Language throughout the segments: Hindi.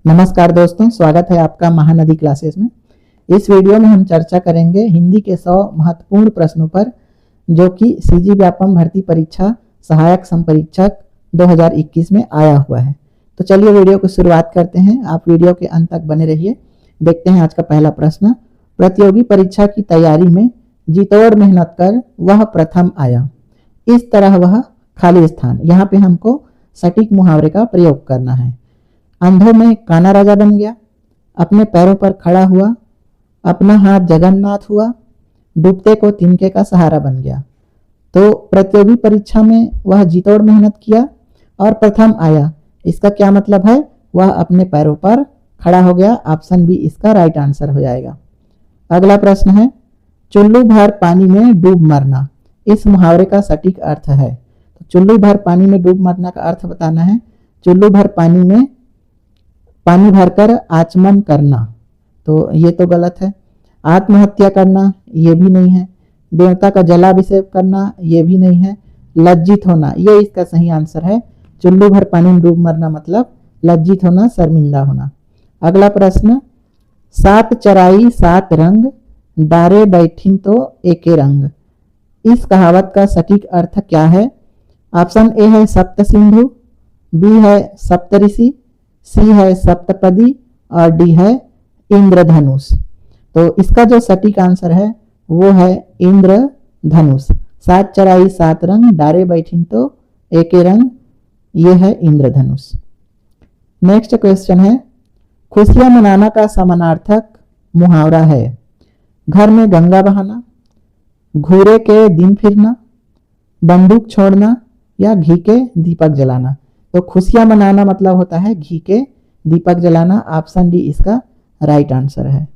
नमस्कार दोस्तों, स्वागत है आपका महानदी क्लासेस में। इस वीडियो में हम चर्चा करेंगे हिंदी के 100 महत्वपूर्ण प्रश्नों पर जो कि सीजी व्यापम भर्ती परीक्षा सहायक संपरीक्षक 2021 में आया हुआ है। तो चलिए वीडियो को शुरुआत करते हैं। आप वीडियो के अंत तक बने रहिए। देखते हैं आज का पहला प्रश्न। प्रतियोगी परीक्षा की तैयारी में जीतोड़ मेहनत कर वह प्रथम आया, इस तरह वह खाली स्थान। यहाँ पे हमको सटीक मुहावरे का प्रयोग करना है। अंधों में काना राजा बन गया, अपने पैरों पर खड़ा हुआ, अपना हाथ जगन्नाथ हुआ, डूबते को तिनके का सहारा बन गया। तो प्रतियोगी परीक्षा में वह जीतोड़ मेहनत किया और प्रथम आया। इसका क्या मतलब है? वह अपने पैरों पर खड़ा हो गया। ऑप्शन बी इसका राइट आंसर हो जाएगा। अगला प्रश्न है, चुल्लू भर पानी में डूब मरना, इस मुहावरे का सटीक अर्थ है। तो चुल्लू भर पानी में डूब मरना का अर्थ बताना है। चुल्लू भर पानी में पानी भरकर आचमन करना, तो ये तो गलत है। आत्महत्या करना, ये भी नहीं है। देवता का जलाभिषेक करना, ये भी नहीं है। लज्जित होना, ये इसका सही आंसर है। चुल्लू भर पानी में डूब मरना मतलब लज्जित होना, शर्मिंदा होना। अगला प्रश्न, सात चराई सात रंग, डारे बैठिन तो एके रंग, इस कहावत का सटीक अर्थ क्या है? ऑप्शन ए है सप्त सिंधु, बी है सप्तऋषि, सी है सप्तपदी और डी है इंद्रधनुष। तो इसका जो सटीक आंसर है वो है इंद्रधनुष। सात चराई सात रंग, डारे बैठिन तो एके रंग, ये है इंद्रधनुष। नेक्स्ट क्वेश्चन है, खुशियां मनाना का समानार्थक मुहावरा है। घर में गंगा बहाना, घूरे के दिन फिरना, बंदूक छोड़ना या घी के दीपक जलाना। तो खुशियां मनाना मतलब होता है घी के दीपक जलाना। ऑप्शन डी इसका राइट आंसर है।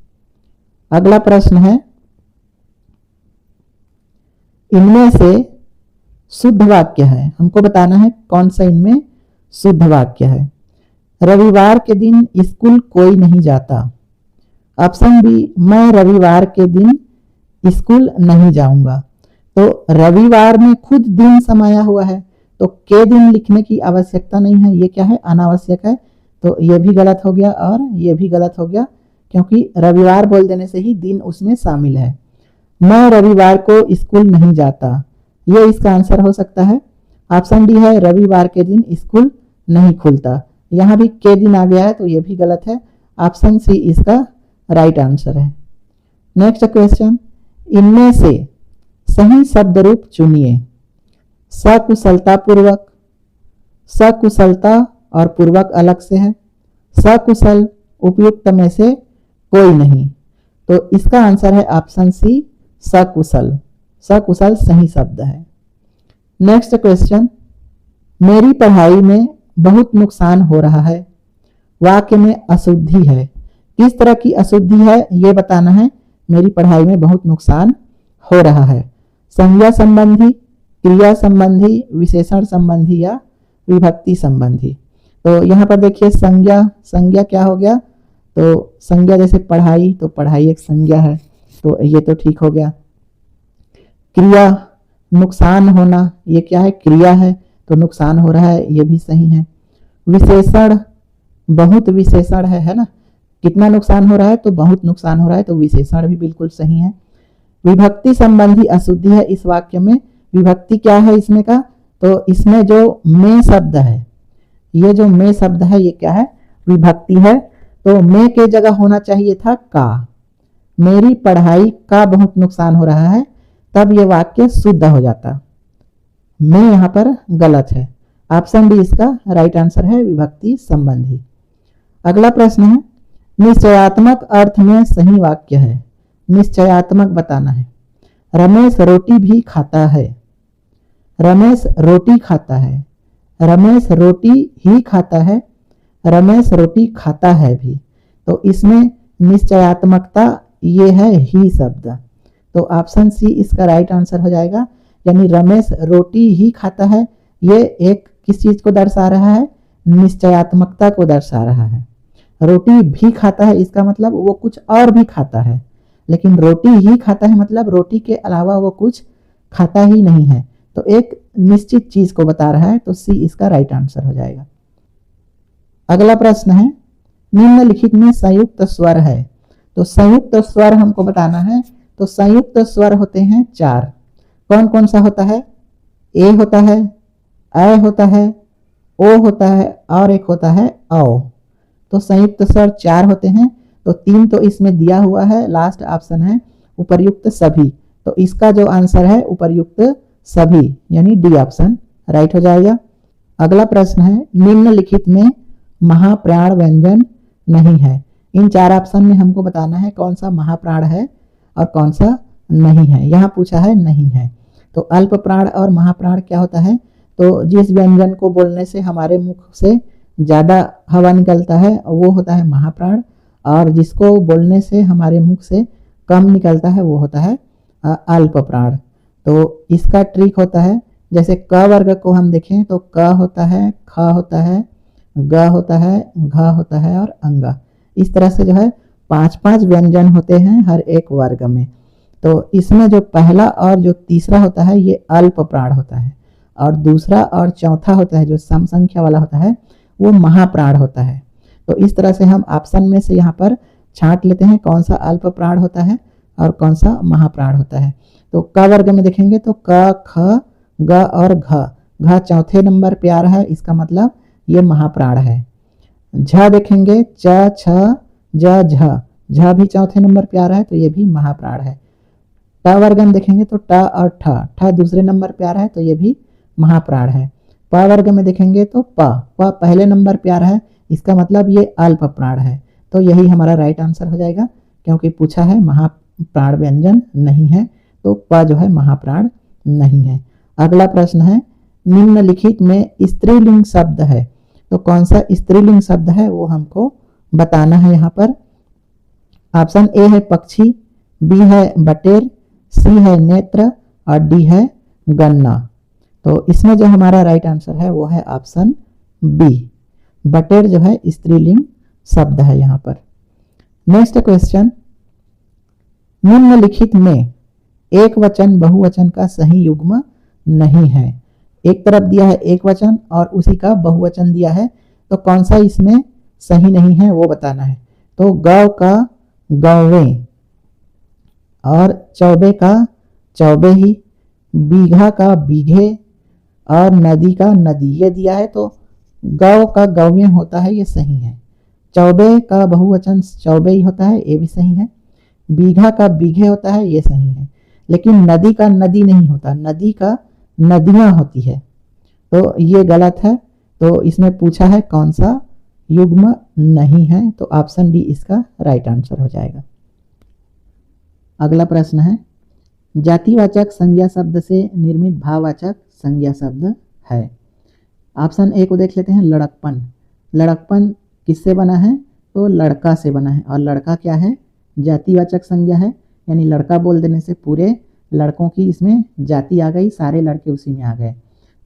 अगला प्रश्न है, इनमें से शुद्ध वाक्य है, हमको बताना है कौन सा इनमें शुद्ध वाक्य है। रविवार के दिन स्कूल कोई नहीं जाता। ऑप्शन बी, मैं रविवार के दिन स्कूल नहीं जाऊंगा। तो रविवार में खुद दिन समाया हुआ है, तो के दिन लिखने की आवश्यकता नहीं है। ये क्या है? अनावश्यक है। तो ये भी गलत हो गया और ये भी गलत हो गया, क्योंकि रविवार बोल देने से ही दिन उसमें शामिल है। मैं रविवार को स्कूल नहीं जाता, ये इसका आंसर हो सकता है। ऑप्शन डी है, रविवार के दिन स्कूल नहीं खुलता। यहाँ भी के दिन आ गया है, तो ये भी गलत है। ऑप्शन सी इसका राइट आंसर है। नेक्स्ट क्वेश्चन, इनमें से सही शब्द रूप चुनिए। सकुशलता पूर्वक, सकुशलता और पूर्वक अलग से है। सकुशल, उपयुक्त में से कोई नहीं। तो इसका आंसर है ऑप्शन सी, सकुशल। सकुशल सही शब्द है। नेक्स्ट क्वेश्चन, मेरी पढ़ाई में बहुत नुकसान हो रहा है। वाक्य में अशुद्धि है, किस तरह की अशुद्धि है ये बताना है। मेरी पढ़ाई में बहुत नुकसान हो रहा है। संज्ञा संबंधी, क्रिया संबंधी, विशेषण संबंधी या विभक्ति संबंधी। तो यहाँ पर देखिए संज्ञा, संज्ञा क्या हो गया? तो संज्ञा जैसे पढ़ाई, तो पढ़ाई एक संज्ञा है, तो ये तो ठीक हो गया। क्रिया, नुकसान होना, ये क्या है? क्रिया है, तो नुकसान हो रहा है, ये भी सही है। विशेषण, बहुत विशेषण है ना, कितना नुकसान हो रहा है? तो बहुत नुकसान हो रहा है, तो विशेषण भी बिल्कुल सही है। विभक्ति संबंधी अशुद्धि है इस वाक्य में। विभक्ति क्या है इसमें का? तो इसमें जो में शब्द है, ये जो में शब्द है ये क्या है? विभक्ति है। तो में के जगह होना चाहिए था का। मेरी पढ़ाई का बहुत नुकसान हो रहा है, तब ये वाक्य शुद्ध हो जाता। में यहाँ पर गलत है। ऑप्शन बी इसका राइट आंसर है, विभक्ति संबंधी। अगला प्रश्न है, निश्चयात्मक अर्थ में सही वाक्य है। निश्चयात्मक बताना है। रमेश रोटी भी खाता है। रमेश रोटी खाता है। रमेश रोटी ही खाता है। रमेश रोटी खाता है भी। तो इसमें निश्चयात्मकता ये है ही शब्द। तो ऑप्शन सी इसका राइट आंसर हो जाएगा। यानी रमेश रोटी ही खाता है, ये एक किस चीज को दर्शा रहा है? निश्चयात्मकता को दर्शा रहा है। रोटी भी खाता है, इसका मतलब वो कुछ और भी खाता है, लेकिन रोटी ही खाता है मतलब रोटी के अलावा वो कुछ खाता ही नहीं है। तो एक निश्चित चीज को बता रहा है, तो सी इसका राइट आंसर हो जाएगा। अगला प्रश्न है, निम्नलिखित में संयुक्त स्वर है, तो संयुक्त स्वर हमको बताना है। तो संयुक्त स्वर होते हैं 4। कौन कौन सा होता है? ए होता है, अ होता है, ओ होता है और एक होता है औ। तो संयुक्त स्वर 4 होते हैं। तो 3 तो इसमें दिया हुआ है, लास्ट ऑप्शन है उपर्युक्त सभी। तो इसका जो आंसर है उपर्युक्त सभी यानी डी ऑप्शन राइट हो जाएगा। अगला प्रश्न है निम्नलिखित में महाप्राण व्यंजन नहीं है। इन 4 ऑप्शन में हमको बताना है कौन सा महाप्राण है और कौन सा नहीं है। यहाँ पूछा है नहीं है। तो अल्प प्राण और महाप्राण क्या होता है? तो जिस व्यंजन को बोलने से हमारे मुख से ज़्यादा हवा निकलता है वो होता है महाप्राण, और जिसको बोलने से हमारे मुख से कम निकलता है वो होता है अल्प प्राण। तो इसका ट्रिक होता है, जैसे क वर्ग को हम देखें तो क होता है, ख होता है, ग होता है, घ होता है और अंगा। इस तरह से जो है 5-5 व्यंजन होते हैं हर एक वर्ग में। तो इसमें जो पहला और जो तीसरा होता है ये अल्प प्राण होता है, और दूसरा और चौथा होता है जो सम संख्या वाला होता है वो महाप्राण होता है। तो इस तरह से हम ऑप्शन में से यहाँ पर छांट लेते हैं कौन सा अल्प प्राण होता है और कौन सा महाप्राण होता है। तो क वर्ग में देखेंगे तो क, ख, ग और घ चौथे नंबर पे आ रहा है, इसका मतलब ये महाप्राण है। झ देखेंगे च, छ, ज, झ भी चौथे नंबर पे आ रहा है तो ये भी महाप्राण है। ट वर्ग में देखेंगे तो ट और ठ दूसरे नंबर पे आ रहा है तो ये भी महाप्राण है। प वर्ग में देखेंगे तो प पहले नंबर पे आ रहा है, इसका मतलब ये अल्प प्राण है। तो यही हमारा राइट आंसर हो जाएगा, क्योंकि पूछा है महाप्राण व्यंजन नहीं है, तो प जो है महाप्राण नहीं है। अगला प्रश्न है निम्नलिखित में स्त्रीलिंग शब्द है, तो कौन सा स्त्रीलिंग शब्द है वो हमको बताना है। यहाँ पर ऑप्शन ए है पक्षी, बी है बटेर, सी है नेत्र और डी है गन्ना। तो इसमें जो हमारा राइट आंसर है वो है ऑप्शन बी, बटेर जो है स्त्रीलिंग शब्द है यहाँ पर। नेक्स्ट क्वेश्चन, निम्नलिखित में एक वचन बहुवचन का सही युग्म नहीं है। एक तरफ दिया है एक वचन और उसी का बहुवचन दिया है, तो कौन सा इसमें सही नहीं है वो बताना है। तो गौ का गौवे और चौबे का चौबे ही, बीघा का बीघे और नदी का नदी, ये दिया है तो गौ का गौवे होता है, ये सही है। चौबे का बहुवचन चौबे ही होता है, ये भी सही है। बीघा का बीघे होता है, ये सही है। लेकिन नदी का नदी नहीं होता, नदी का नदियां होती है, तो ये गलत है। तो इसमें पूछा है कौन सा युग्म नहीं है, तो ऑप्शन डी इसका राइट आंसर हो जाएगा। अगला प्रश्न है जातिवाचक संज्ञा शब्द से निर्मित भाववाचक संज्ञा शब्द है। ऑप्शन ए को देख लेते हैं, लड़कपन। लड़कपन किससे बना है? तो लड़का से बना है, और लड़का क्या है? जातिवाचक संज्ञा है, यानी लड़का बोल देने से पूरे लड़कों की इसमें जाति आ गई, सारे लड़के उसी में आ गए।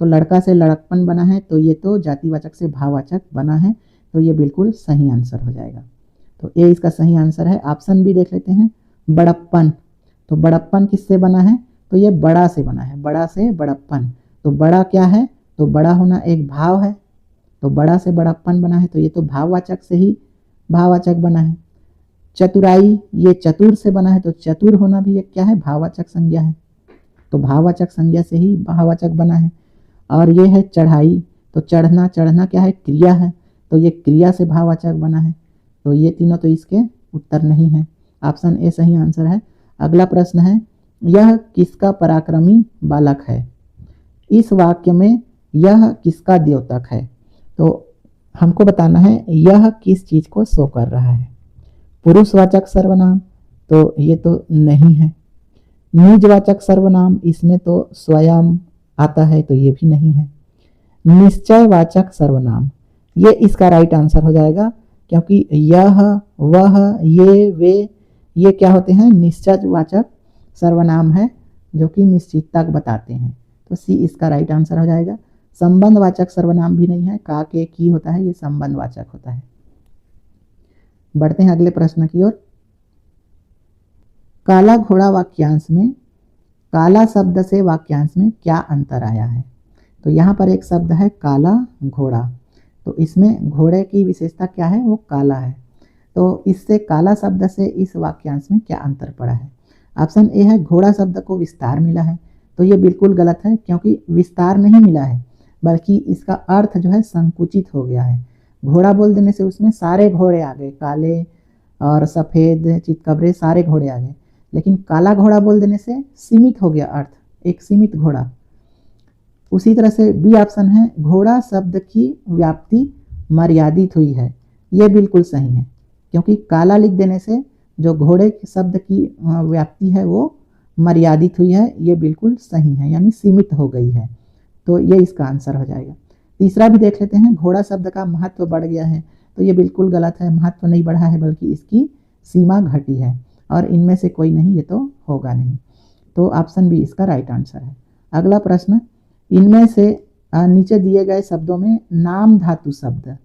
तो लड़का से लड़कपन बना है, तो ये तो जातिवाचक से भाववाचक बना है, तो ये बिल्कुल सही आंसर हो जाएगा। तो ए इसका सही आंसर है। ऑप्शन बी देख लेते हैं, बड़प्पन। तो बड़प्पन किससे बना है? तो ये बड़ा से बना है, बड़ा से बड़प्पन। तो बड़ा क्या है? तो बड़ा होना एक भाव है, तो बड़ा से बड़प्पन बना है, तो ये तो भाववाचक से ही भाववाचक बना है। चतुराई, ये चतुर से बना है, तो चतुर होना भी एक क्या है? भाववाचक संज्ञा है, तो भाववाचक संज्ञा से ही भाववाचक बना है। और ये है चढ़ाई, तो चढ़ना, चढ़ना क्या है? क्रिया है, तो ये क्रिया से भाववाचक बना है। तो ये तीनों तो इसके उत्तर नहीं है, ऑप्शन ए सही आंसर है। अगला प्रश्न है यह किसका पराक्रमी बालक है? इस वाक्य में यह किसका द्योतक है? तो हमको बताना है यह किस चीज को शो कर रहा है। पुरुषवाचक सर्वनाम, तो ये तो नहीं है। निजवाचक सर्वनाम, इसमें तो स्वयं आता है, तो ये भी नहीं है। निश्चयवाचक सर्वनाम, ये इसका राइट आंसर हो जाएगा, क्योंकि यह, वह, ये, वे, ये क्या होते हैं? निश्चयवाचक सर्वनाम है जो कि निश्चितता बताते हैं, तो सी इसका राइट आंसर हो जाएगा। संबंधवाचक सर्वनाम भी नहीं है, का, के, की होता है, ये संबंधवाचक होता है। बढ़ते हैं अगले प्रश्न की ओर। काला घोड़ा वाक्यांश में काला शब्द से वाक्यांश में क्या अंतर आया है? तो यहाँ पर एक शब्द है काला घोड़ा, तो इसमें घोड़े की विशेषता क्या है, वो काला है। तो इससे काला शब्द से इस वाक्यांश में क्या अंतर पड़ा है? ऑप्शन ए है घोड़ा शब्द को विस्तार मिला है। तो ये बिल्कुल गलत है, क्योंकि विस्तार नहीं मिला है बल्कि इसका अर्थ जो है संकुचित हो गया है। घोड़ा बोल देने से उसमें सारे घोड़े आ गए, काले और सफ़ेद चितकबरे सारे घोड़े आ गए, लेकिन काला घोड़ा बोल देने से सीमित हो गया अर्थ, एक सीमित घोड़ा। उसी तरह से बी ऑप्शन है घोड़ा शब्द की व्याप्ति मर्यादित हुई है। ये बिल्कुल सही है, क्योंकि काला लिख देने से जो घोड़े शब्द की व्याप्ति है वो मर्यादित हुई है। ये बिल्कुल सही है, यानी सीमित हो गई है। तो ये इसका आंसर हो जाएगा। तीसरा भी देख लेते हैं, घोड़ा शब्द का महत्व बढ़ गया है। तो ये बिल्कुल गलत है, महत्व नहीं बढ़ा है बल्कि इसकी सीमा घटी है, और इनमें से कोई नहीं, ये तो होगा नहीं। तो ऑप्शन बी इसका राइट आंसर है। अगला प्रश्न, इनमें से नीचे दिए गए शब्दों में नाम धातु शब्द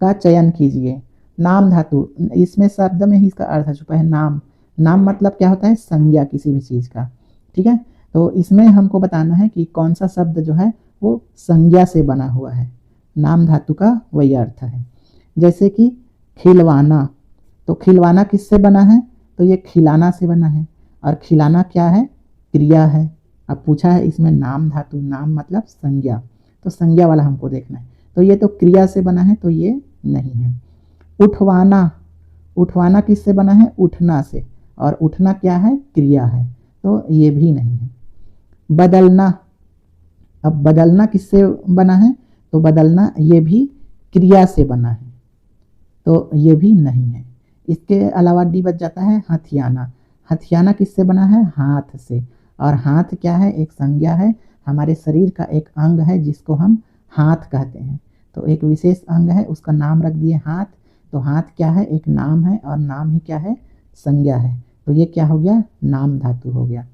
का चयन कीजिए। नाम धातु, इसमें शब्द में ही इसका अर्थ छुपा है नाम। नाम मतलब क्या होता है, संज्ञा किसी भी चीज़ का, ठीक है। तो इसमें हमको बताना है कि कौन सा शब्द जो है वो संज्ञा से बना हुआ है। नाम धातु का वही अर्थ है। जैसे कि खिलवाना, तो खिलवाना किससे बना है, तो ये खिलाना से बना है, और खिलाना क्या है, क्रिया है। अब पूछा है इसमें नाम धातु, नाम मतलब संज्ञा, तो संज्ञा वाला हमको देखना है। तो ये तो क्रिया से बना है, तो ये नहीं है। उठवाना, उठवाना किससे बना है, उठना से, और उठना क्या है, क्रिया है, तो ये भी नहीं है। बदलना, अब बदलना किससे बना है, तो बदलना ये भी क्रिया से बना है, तो ये भी नहीं है। इसके अलावा डी बच जाता है हथियाना। हथियाना किससे बना है, हाथ से, और हाथ क्या है, एक संज्ञा है, हमारे शरीर का एक अंग है जिसको हम हाथ कहते हैं। तो एक विशेष अंग है, उसका नाम रख दिए हाथ। तो हाथ क्या है, एक नाम है, और नाम ही क्या है, संज्ञा है। तो ये क्या हो गया, नाम धातु हो गया।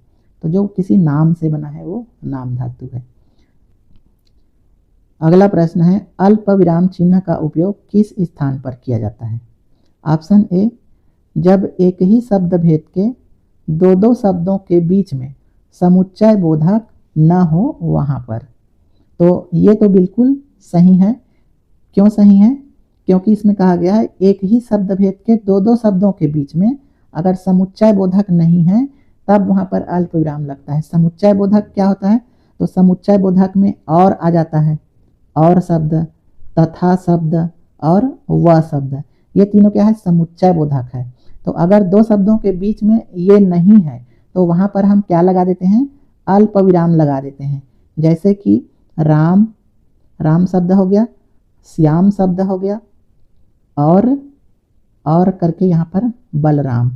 तो जो किसी नाम से बना है वो नाम धातु है। अगला प्रश्न है, अल्प विराम चिन्ह का उपयोग किस स्थान पर किया जाता है? ऑप्शन ए, जब एक ही शब्द भेद के दो दो शब्दों के बीच में समुच्चय बोधक न हो वहाँ पर। तो ये तो बिल्कुल सही है। क्यों सही है, क्योंकि इसमें कहा गया है एक ही शब्द भेद के दो दो शब्दों के बीच में अगर समुच्चय बोधक नहीं है तब वहाँ पर अल्प विराम लगता है। समुच्चय बोधक क्या होता है, तो समुच्चय बोधक में और आ जाता है, और शब्द, तथा शब्द और वह शब्द, ये तीनों क्या है, समुच्चय बोधक है। तो अगर दो शब्दों के बीच में ये नहीं है तो वहाँ पर हम क्या लगा देते हैं, अल्प विराम लगा देते हैं। जैसे कि राम, राम शब्द हो गया, श्याम शब्द हो गया, और करके यहाँ पर बलराम।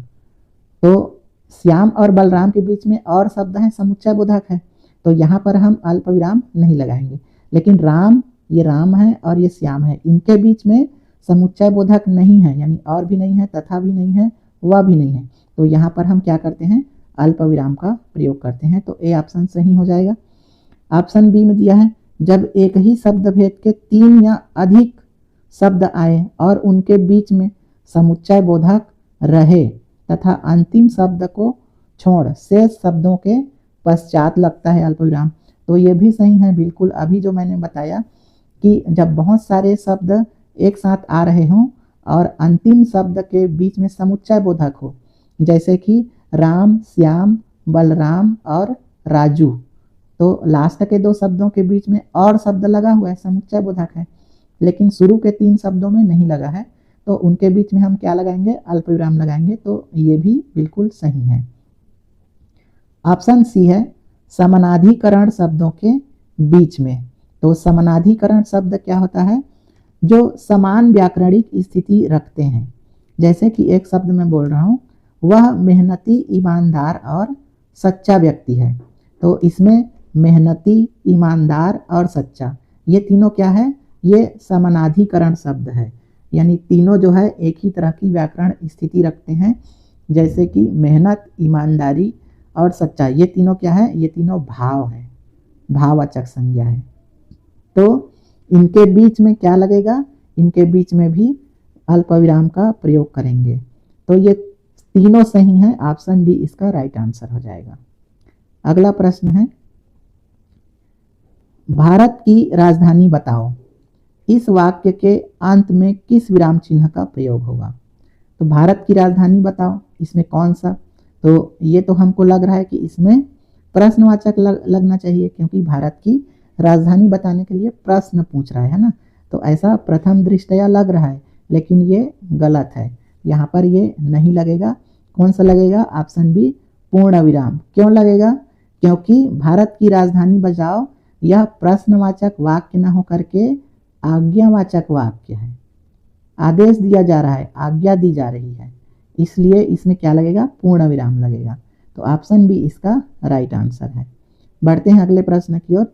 तो श्याम और बलराम के बीच में और शब्द है, समुच्चय बोधक है, तो यहाँ पर हम अल्प विराम नहीं लगाएंगे। लेकिन राम, ये राम है और ये श्याम है, इनके बीच में समुच्चय बोधक नहीं है, यानी और भी नहीं है, तथा भी नहीं है, वह भी नहीं है। तो यहाँ पर हम क्या करते हैं, अल्प विराम का प्रयोग करते हैं। तो ए ऑप्शन सही हो जाएगा। ऑप्शन बी में दिया है, जब एक ही शब्द भेद के तीन या अधिक शब्द आए और उनके बीच में समुच्चय बोधक रहे तथा अंतिम शब्द को छोड़ शेष शब्दों के पश्चात लगता है अल्प विराम। तो ये भी सही है बिल्कुल। अभी जो मैंने बताया कि जब बहुत सारे शब्द एक साथ आ रहे हों और अंतिम शब्द के बीच में समुच्चय बोधक हो, जैसे कि राम, श्याम, बलराम और राजू, तो लास्ट के दो शब्दों के बीच में और शब्द लगा हुआ है, समुच्चय बोधक है, लेकिन शुरू के तीन शब्दों में नहीं लगा है, तो उनके बीच में हम क्या लगाएंगे, अल्प विराम लगाएंगे। तो ये भी बिल्कुल सही है। ऑप्शन सी है समानाधिकरण शब्दों के बीच में। तो समानाधिकरण शब्द क्या होता है, जो समान व्याकरणिक स्थिति रखते हैं। जैसे कि एक शब्द मैं बोल रहा हूँ, वह मेहनती, ईमानदार और सच्चा व्यक्ति है। तो इसमें मेहनती, ईमानदार और सच्चा, ये तीनों क्या है, ये समानाधिकरण शब्द है, यानी तीनों जो है एक ही तरह की व्याकरण स्थिति रखते हैं। जैसे कि मेहनत, ईमानदारी और सच्चा, ये तीनों क्या है, ये तीनों भाव है, भाववाचक संज्ञा है। तो इनके बीच में क्या लगेगा, इनके बीच में भी अल्प विराम का प्रयोग करेंगे। तो ये तीनों सही हैं, ऑप्शन डी इसका राइट आंसर हो जाएगा। अगला प्रश्न है, भारत की राजधानी बताओ। इस वाक्य के अंत में किस विराम चिन्ह का प्रयोग होगा? तो भारत की राजधानी बताओ, इसमें कौन सा? तो ये तो हमको लग रहा है कि इसमें प्रश्नवाचक लगना चाहिए, क्योंकि भारत की राजधानी बताने के लिए प्रश्न पूछ रहा है ना। तो ऐसा प्रथम दृष्टया लग रहा है, लेकिन ये गलत है। यहाँ पर ये नहीं लगेगा। कौन सा लगेगा? ऑप्शन बी, पूर्ण विराम। क्यों लगेगा? क्योंकि भारत की राजधानी बजाओ यह प्रश्नवाचक वाक्य न होकर के आज्ञावाचक वाक्य है। आदेश दिया जा रहा है, आज्ञा दी जा रही है, इसलिए इसमें क्या लगेगा? पूर्ण विराम लगेगा। तो ऑप्शन बी इसका राइट आंसर है। बढ़ते हैं अगले प्रश्न की ओर।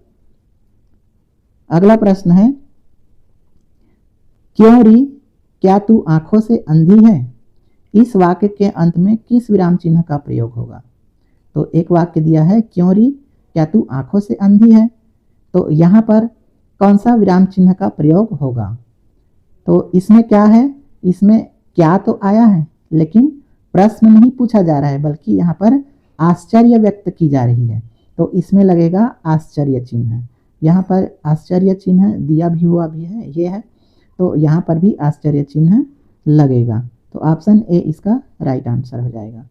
अगला प्रश्न है, क्यों री क्या तू आंखों से अंधी है? इस वाक्य के अंत में किस विराम चिन्ह का प्रयोग होगा? तो एक वाक्य दिया है, क्यों री क्या तू आंखों से अंधी है, तो यहाँ पर कौन सा विराम चिन्ह का प्रयोग होगा? तो इसमें क्या है? इसमें क्या तो आया है, लेकिन प्रश्न नहीं पूछा जा रहा है, बल्कि यहाँ पर आश्चर्य व्यक्त की जा रही है। तो इसमें लगेगा आश्चर्य चिन्ह। यहाँ पर आश्चर्य चिन्ह दिया भी हुआ भी है, ये है, तो यहाँ पर भी आश्चर्य चिन्ह लगेगा। तो ऑप्शन ए इसका राइट आंसर हो जाएगा।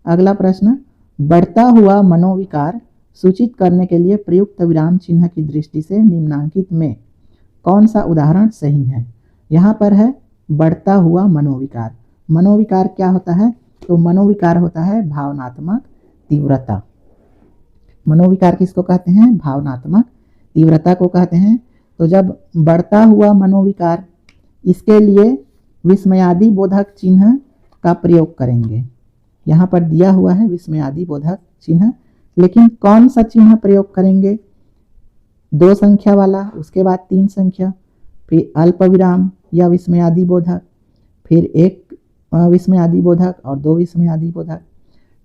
अगला प्रश्न, बढ़ता हुआ मनोविकार सूचित करने के लिए प्रयुक्त विराम चिन्ह की दृष्टि से निम्नांकित में कौन सा उदाहरण सही है? यहाँ पर है बढ़ता हुआ मनोविकार। मनोविकार क्या होता है? तो मनोविकार होता है भावनात्मक तीव्रता। मनोविकार किसको कहते हैं? भावनात्मक तीव्रता को कहते हैं। तो जब बढ़ता हुआ मनोविकार, इसके लिए विस्मयादि बोधक चिन्ह का प्रयोग करेंगे। यहाँ पर दिया हुआ है विस्मयादि बोधक चिन्ह, लेकिन कौन सा चिन्ह प्रयोग करेंगे? 2 संख्या वाला, उसके बाद 3 संख्या, फिर अल्प विराम या विस्मयादि बोधक, फिर 1 विस्मयादि बोधक और 2 विस्मयादि बोधक।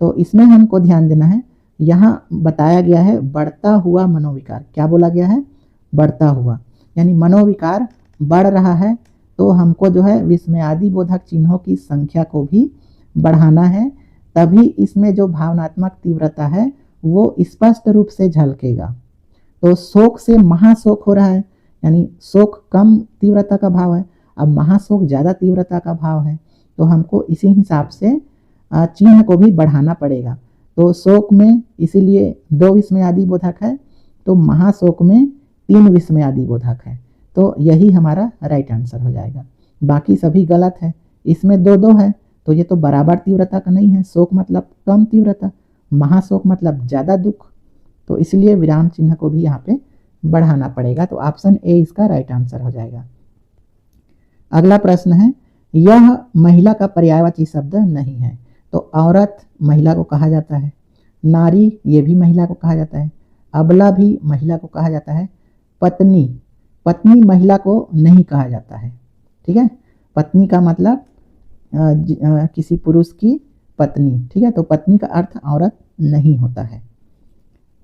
तो इसमें हमको ध्यान देना है, यहाँ बताया गया है बढ़ता हुआ मनोविकार। क्या बोला गया है? बढ़ता हुआ, यानी मनोविकार बढ़ रहा है, तो हमको जो है विस्मयादि बोधक चिन्हों की संख्या को भी बढ़ाना है, तभी इसमें जो भावनात्मक तीव्रता है वो स्पष्ट रूप से झलकेगा। तो शोक से महाशोक हो रहा है, यानी शोक कम तीव्रता का भाव है, अब महाशोक ज़्यादा तीव्रता का भाव है, तो हमको इसी हिसाब से चिन्ह को भी बढ़ाना पड़ेगा। तो शोक में इसीलिए 2 विस्मयादि बोधक है, तो महाशोक में 3 विस्मयादि बोधक है। तो यही हमारा राइट आंसर हो जाएगा। बाकी सभी गलत है। इसमें 2-2 है, तो ये तो बराबर तीव्रता का नहीं है। शोक मतलब कम तीव्रता, महाशोक मतलब ज़्यादा दुख, तो इसलिए विराम चिन्ह को भी यहाँ पे बढ़ाना पड़ेगा। तो ऑप्शन ए इसका राइट आंसर हो जाएगा। अगला प्रश्न है, यह महिला का पर्यायवाची शब्द नहीं है। तो औरत महिला को कहा जाता है, नारी ये भी महिला को कहा जाता है, अबला भी महिला को कहा जाता है, पत्नी, पत्नी महिला को नहीं कहा जाता है। ठीक है, पत्नी का मतलब किसी पुरुष की पत्नी। ठीक है, तो पत्नी का अर्थ औरत नहीं होता है।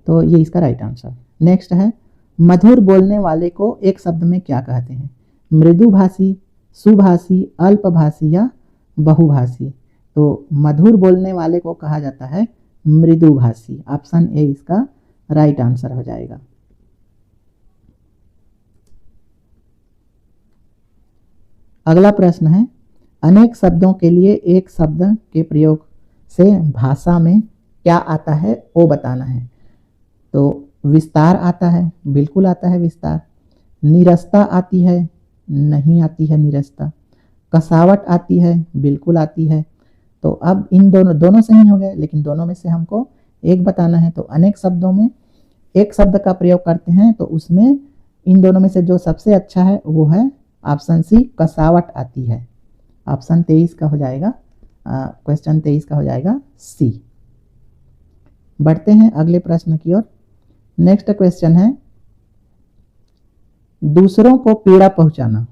तो ये इसका राइट आंसर। नेक्स्ट है, मधुर बोलने वाले को एक शब्द में क्या कहते हैं? मृदुभाषी, सुभाषी, अल्पभाषी या बहुभाषी? तो मधुर बोलने वाले को कहा जाता है मृदुभाषी। ऑप्शन ए इसका राइट आंसर हो जाएगा। अगला प्रश्न है, अनेक शब्दों के लिए एक शब्द के प्रयोग से भाषा में क्या आता है वो बताना है। तो विस्तार आता है, बिल्कुल आता है विस्तार। नीरसता आती है, नहीं आती है नीरसता। कसावट आती है, बिल्कुल आती है। तो अब इन दोनों सही हो गए, लेकिन दोनों में से हमको एक बताना है। तो अनेक शब्दों में एक शब्द का प्रयोग करते हैं, तो उसमें इन दोनों में से जो सबसे अच्छा है वो है ऑप्शन सी, कसावट आती है। ऑप्शन 23 का हो जाएगा, क्वेश्चन 23 का हो जाएगा सी। बढ़ते हैं अगले प्रश्न की ओर। नेक्स्ट क्वेश्चन है, दूसरों को पीड़ा पहुंचाना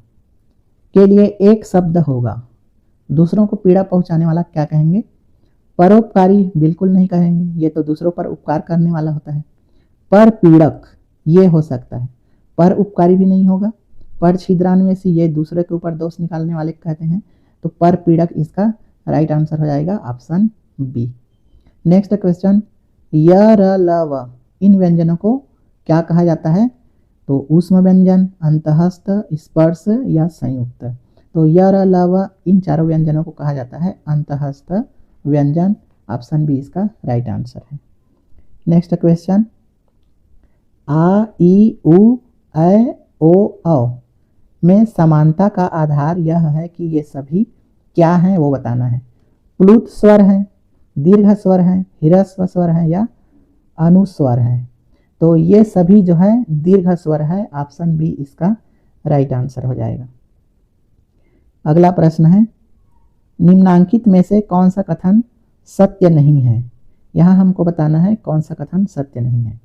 के लिए एक शब्द होगा। दूसरों को पीड़ा पहुंचाने वाला क्या कहेंगे? परोपकारी बिल्कुल नहीं कहेंगे, ये तो दूसरों पर उपकार करने वाला होता है। पर पीड़क ये हो सकता है, पर उपकारी भी नहीं होगा। पर छिद्रान्वेषी ये दूसरे के ऊपर दोष निकालने वाले कहते हैं, तो पर पीड़क इसका राइट आंसर हो जाएगा ऑप्शन बी। नेक्स्ट क्वेश्चन, य, र, ल, व इन व्यंजनों को क्या कहा जाता है? तो ऊष्म व्यंजन, अंतःस्थ, स्पर्श या संयुक्त। तो यर अलावा इन चारों व्यंजनों को कहा जाता है अंतःस्थ व्यंजन। ऑप्शन बी इसका राइट आंसर है। नेक्स्ट क्वेश्चन, आ ई उ ऐ ओ औ में समानता का आधार यह है कि ये सभी क्या हैं वो बताना है। प्लुत स्वर है, दीर्घ स्वर है, ह्रस्व स्वर है या अनुस्वर है। तो ये सभी जो है दीर्घ स्वर है। ऑप्शन बी इसका राइट आंसर हो जाएगा। अगला प्रश्न है, निम्नांकित में से कौन सा कथन सत्य नहीं है। यहाँ हमको बताना है कौन सा कथन सत्य नहीं है।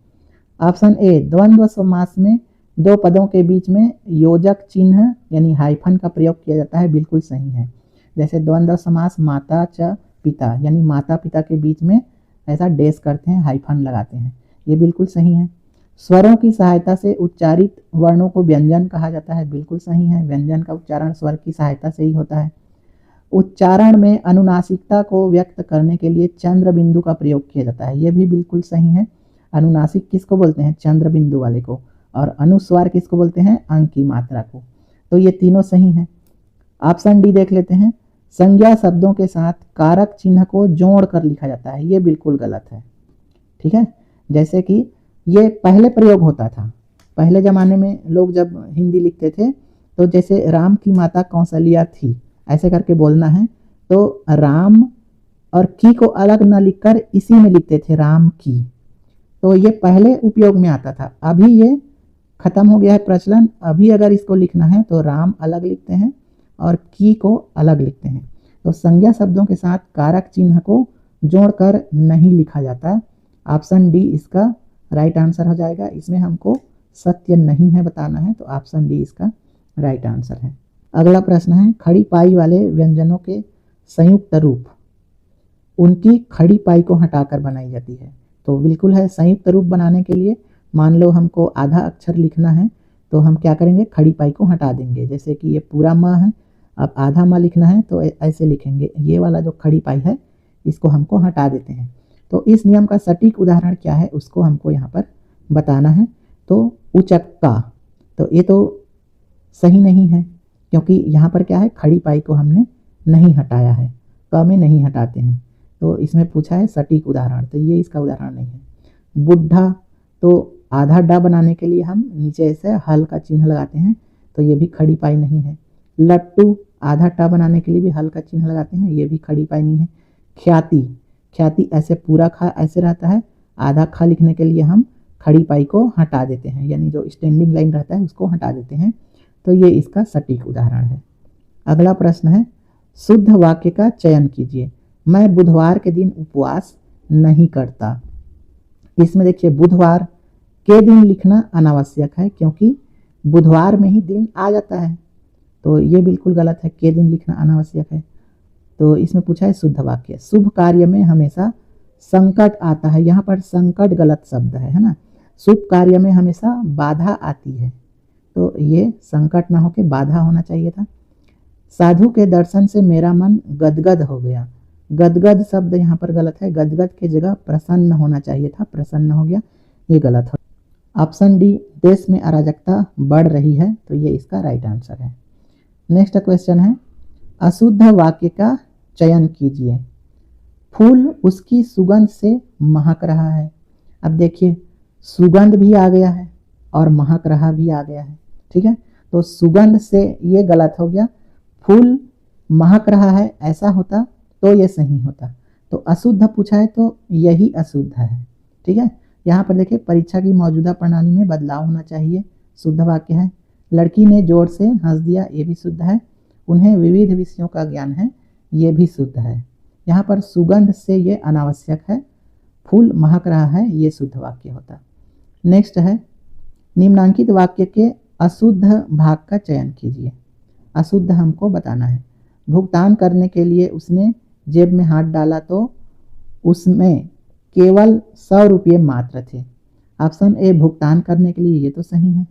ऑप्शन ए, द्वंद्व समास में दो पदों के बीच में योजक चिन्ह यानी हाइफन का प्रयोग किया जाता है, बिल्कुल सही है। जैसे द्वंद्व समास माता च पिता यानी माता पिता के बीच में ऐसा डेश करते हैं, हाइफन लगाते हैं, ये बिल्कुल सही है। स्वरों की सहायता से उच्चारित वर्णों को व्यंजन कहा जाता है, बिल्कुल सही है। व्यंजन का उच्चारण स्वर की सहायता से ही होता है। उच्चारण में अनुनासिकता को व्यक्त करने के लिए चंद्र बिंदु का प्रयोग किया जाता है, ये भी बिल्कुल सही है। अनुनासिक किसको बोलते हैं? चंद्र बिंदु वाले को। और अनुस्वार किसको बोलते हैं? अंक की मात्रा को। तो ये तीनों सही हैं। ऑप्शन डी देख लेते हैं, संज्ञा शब्दों के साथ कारक चिन्ह को जोड़ कर लिखा जाता है, ये बिल्कुल गलत है। ठीक है, जैसे कि ये पहले प्रयोग होता था, पहले जमाने में लोग जब हिंदी लिखते थे तो जैसे राम की माता कौशल्या थी ऐसे करके बोलना है, तो राम और की को अलग न लिखकर इसी में लिखते थे राम की। तो ये पहले उपयोग में आता था, अभी ये खत्म हो गया है प्रचलन। अभी अगर इसको लिखना है तो राम अलग लिखते हैं और की को अलग लिखते हैं। तो संज्ञा शब्दों के साथ कारक चिन्ह को जोड़कर नहीं लिखा जाता। ऑप्शन डी इसका राइट आंसर हो जाएगा। इसमें हमको सत्य नहीं है बताना है, तो ऑप्शन डी इसका राइट आंसर है। अगला प्रश्न है, खड़ी पाई वाले व्यंजनों के संयुक्त रूप उनकी खड़ी पाई को हटाकर बनाई जाती है। तो बिल्कुल है, संयुक्त रूप बनाने के लिए मान लो हमको आधा अक्षर लिखना है तो हम क्या करेंगे, खड़ी पाई को हटा देंगे। जैसे कि ये पूरा माँ है, अब आधा माँ लिखना है तो ऐसे लिखेंगे, ये वाला जो खड़ी पाई है इसको हमको हटा देते हैं। तो इस नियम का सटीक उदाहरण क्या है उसको हमको यहाँ पर बताना है। तो उचक्का, तो ये तो सही नहीं है क्योंकि यहाँ पर क्या है, खड़ी पाई को हमने नहीं हटाया है, क में नहीं हटाते हैं। तो इसमें पूछा है सटीक उदाहरण, तो ये इसका उदाहरण नहीं है। बुढ़ा, तो आधा डा बनाने के लिए हम नीचे ऐसे हल का चिन्ह लगाते हैं, तो ये भी खड़ी पाई नहीं है। लट्टू, आधा टा बनाने के लिए भी हल का चिन्ह लगाते हैं, ये भी खड़ी पाई नहीं है। ख्याति, ख्याति ऐसे पूरा खा ऐसे रहता है, आधा खा लिखने के लिए हम खड़ी पाई को हटा देते हैं, यानी जो स्टैंडिंग लाइन रहता है उसको हटा देते हैं। तो ये इसका सटीक उदाहरण है। अगला प्रश्न है, शुद्ध वाक्य का चयन कीजिए। मैं बुधवार के दिन उपवास नहीं करता। इसमें देखिए बुधवार के दिन लिखना अनावश्यक है क्योंकि बुधवार में ही दिन आ जाता है, तो ये बिल्कुल गलत है, के दिन लिखना अनावश्यक है। तो इसमें पूछा है शुद्ध वाक्य, शुभ कार्य में हमेशा संकट आता है। यहाँ पर संकट गलत शब्द है ना, शुभ कार्य में हमेशा बाधा आती है, तो ये संकट ना होके बाधा होना चाहिए था। साधु के दर्शन से मेरा मन गदगद हो गया। गदगद शब्द यहाँ पर गलत है, गदगद की जगह प्रसन्न होना चाहिए था, प्रसन्न हो गया, ये गलत है। ऑप्शन डी, देश में अराजकता बढ़ रही है, तो ये इसका राइट आंसर है। नेक्स्ट क्वेश्चन है, अशुद्ध वाक्य का चयन कीजिए। फूल उसकी सुगंध से महक रहा है। अब देखिए सुगंध भी आ गया है और महक रहा भी आ गया है, ठीक है। तो सुगंध से ये गलत हो गया, फूल महक रहा है ऐसा होता तो ये सही होता। तो अशुद्ध पूछा है तो यही अशुद्ध है, ठीक है। यहाँ पर देखिए परीक्षा की मौजूदा प्रणाली में बदलाव होना चाहिए, शुद्ध वाक्य है। लड़की ने जोर से हंस दिया, ये भी शुद्ध है। उन्हें विविध विषयों का ज्ञान है, ये भी शुद्ध है। यहाँ पर सुगंध से ये अनावश्यक है, फूल महक रहा है ये शुद्ध वाक्य होता। नेक्स्ट है, निम्नांकित वाक्य के अशुद्ध भाग का चयन कीजिए। अशुद्ध हमको बताना है। भुगतान करने के लिए उसने जेब में हाथ डाला तो उसमें केवल 100 रुपये मात्र थे। ऑप्शन ए, भुगतान करने के लिए, ये तो सही है।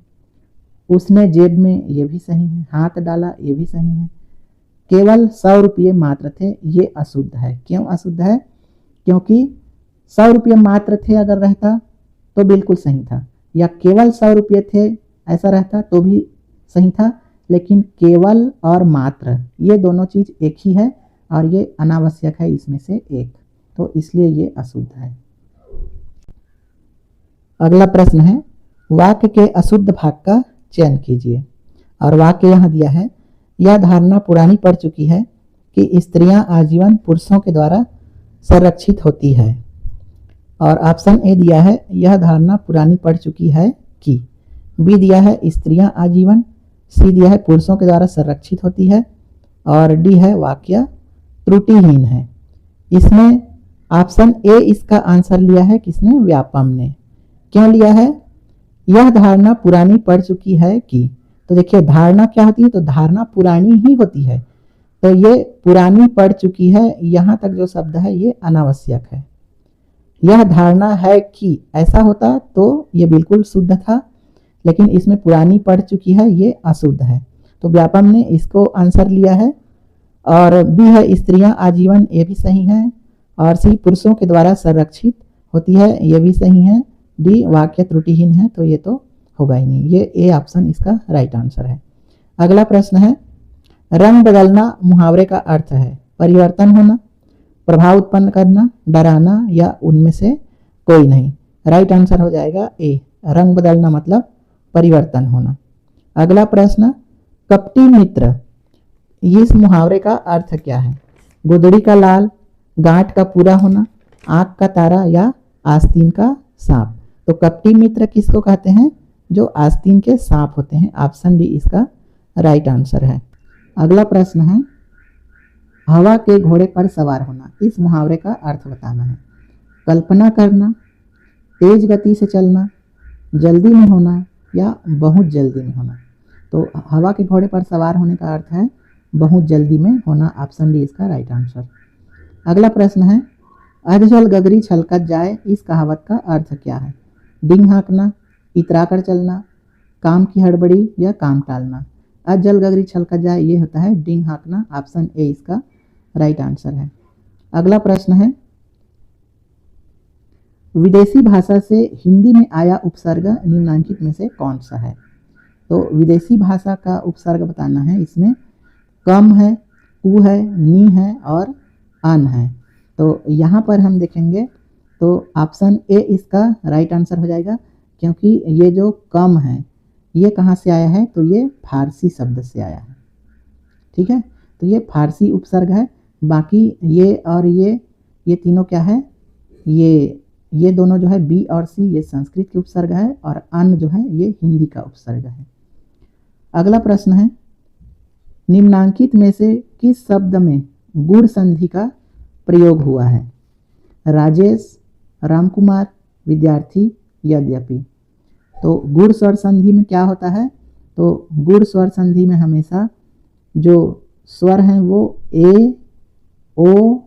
उसने जेब में, ये भी सही है। हाथ डाला, ये भी सही है। केवल 100 रुपये मात्र थे, ये अशुद्ध है। क्यों अशुद्ध है? क्योंकि 100 रुपये मात्र थे अगर रहता तो बिल्कुल सही था, या केवल 100 रुपये थे ऐसा रहता तो भी सही था, लेकिन केवल और मात्र ये दोनों चीज एक ही है और ये अनावश्यक है इसमें से एक, तो इसलिए ये अशुद्ध है। अगला प्रश्न है, वाक्य के अशुद्ध भाग का चयन कीजिए। और वाक्य यहाँ दिया है, यह धारणा पुरानी पड़ चुकी है कि स्त्रियां आजीवन पुरुषों के द्वारा संरक्षित होती है। और ऑप्शन ए दिया है, यह धारणा पुरानी पड़ चुकी है कि। बी दिया है, स्त्रियां आजीवन। सी दिया है, पुरुषों के द्वारा संरक्षित होती है। और डी है, वाक्य त्रुटिहीन है। इसमें ऑप्शन ए इसका आंसर लिया है किसने? व्यापम ने। क्यों लिया है? यह धारणा पुरानी पड़ चुकी है कि, तो देखिए धारणा क्या होती है, तो धारणा पुरानी ही होती है, तो ये पुरानी पड़ चुकी है, यहां तक जो शब्द है ये अनावश्यक है। यह धारणा है कि ऐसा होता तो ये बिल्कुल शुद्ध था, लेकिन इसमें पुरानी पड़ चुकी है, ये अशुद्ध है, तो व्यापम ने इसको आंसर लिया है। और बी है, स्त्रियां आजीवन, ये भी सही है। और सी, पुरुषों के द्वारा संरक्षित होती है, ये भी सही है। डी, वाक्य त्रुटिहीन है, तो ये तो होगा ही नहीं, ये ए ऑप्शन इसका राइट आंसर है। अगला प्रश्न है, रंग बदलना मुहावरे का अर्थ है परिवर्तन होना, प्रभाव उत्पन्न करना, डराना या उनमें से कोई नहीं। राइट आंसर हो जाएगा ए, रंग बदलना मतलब परिवर्तन होना। अगला प्रश्न, कपटी मित्र, इस मुहावरे का अर्थ क्या है? गुदड़ी का लाल, गांठ का पूरा होना, आंख का तारा या आस्तीन का सांप। तो कपटी मित्र किसको कहते हैं? जो आस्तीन के सांप होते हैं। ऑप्शन डी इसका राइट आंसर है। अगला प्रश्न है, हवा के घोड़े पर सवार होना, इस मुहावरे का अर्थ बताना है। कल्पना करना, तेज गति से चलना, जल्दी में होना या बहुत जल्दी में होना। तो हवा के घोड़े पर सवार होने का अर्थ है बहुत जल्दी में होना। ऑप्शन डी इसका राइट आंसर। अगला प्रश्न है, अधजल गगरी छलकत जाए, इस कहावत का अर्थ क्या है? डिंग हाँकना, इतराकर चलना, काम की हड़बड़ी या काम टालना। अधजल गगरी छलकत जाए, ये होता है डिंग हाँकना। ऑप्शन ए इसका राइट आंसर है। अगला प्रश्न है, विदेशी भाषा से हिंदी में आया उपसर्ग निम्नांकित में से कौन सा है? तो विदेशी भाषा का उपसर्ग बताना है। इसमें कम है, कु है, नी है और अन है। तो यहाँ पर हम देखेंगे तो ऑप्शन ए इसका राइट आंसर हो जाएगा, क्योंकि ये जो कम है ये कहाँ से आया है? तो ये फारसी शब्द से आया है। ठीक है, तो ये फारसी उपसर्ग है। बाकी ये और ये तीनों क्या है? ये दोनों जो है बी और सी, ये संस्कृत के उपसर्ग है, और अन जो है ये हिंदी का उपसर्ग है। अगला प्रश्न है, निम्नांकित में से किस शब्द में गुण संधि का प्रयोग हुआ है? राजेश, रामकुमार, विद्यार्थी, यद्यपि। तो गुण स्वर संधि में क्या होता है? तो गुण स्वर संधि में हमेशा जो स्वर हैं वो ए, ओ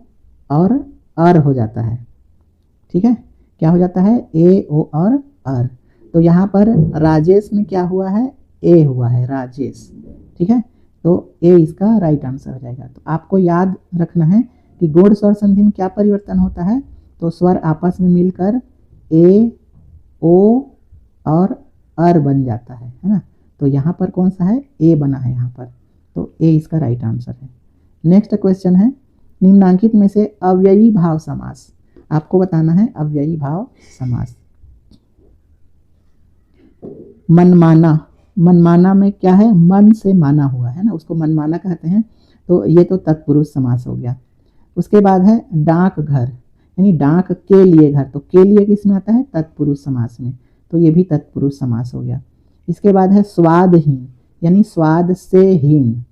और अर हो जाता है। ठीक है, क्या हो जाता है? ए, ओ और अर। तो यहाँ पर राजेश में क्या हुआ है? ए हुआ है, राजेश। ठीक है, तो ए इसका राइट आंसर हो जाएगा। तो आपको याद रखना है कि गौड़ स्वर संधि में क्या परिवर्तन होता है? तो स्वर आपस में मिलकर ए, ओ और अर बन जाता है ना। तो यहाँ पर कौन सा है? ए बना है यहाँ पर, तो ए इसका राइट आंसर है। नेक्स्ट क्वेश्चन है, निम्नांकित में से अव्ययी भाव समास, आपको बताना है अव्ययी भाव समास। मनमाना, मनमाना में क्या है? मन से माना हुआ है ना, उसको मनमाना कहते हैं। तो ये तो तत्पुरुष समास हो गया। उसके बाद है डाक घर, यानी डाक के लिए घर। तो के लिए किस में आता है? तत्पुरुष समास में, तो ये भी तत्पुरुष समास हो गया। इसके बाद है स्वादहीन, यानी स्वाद से हीन।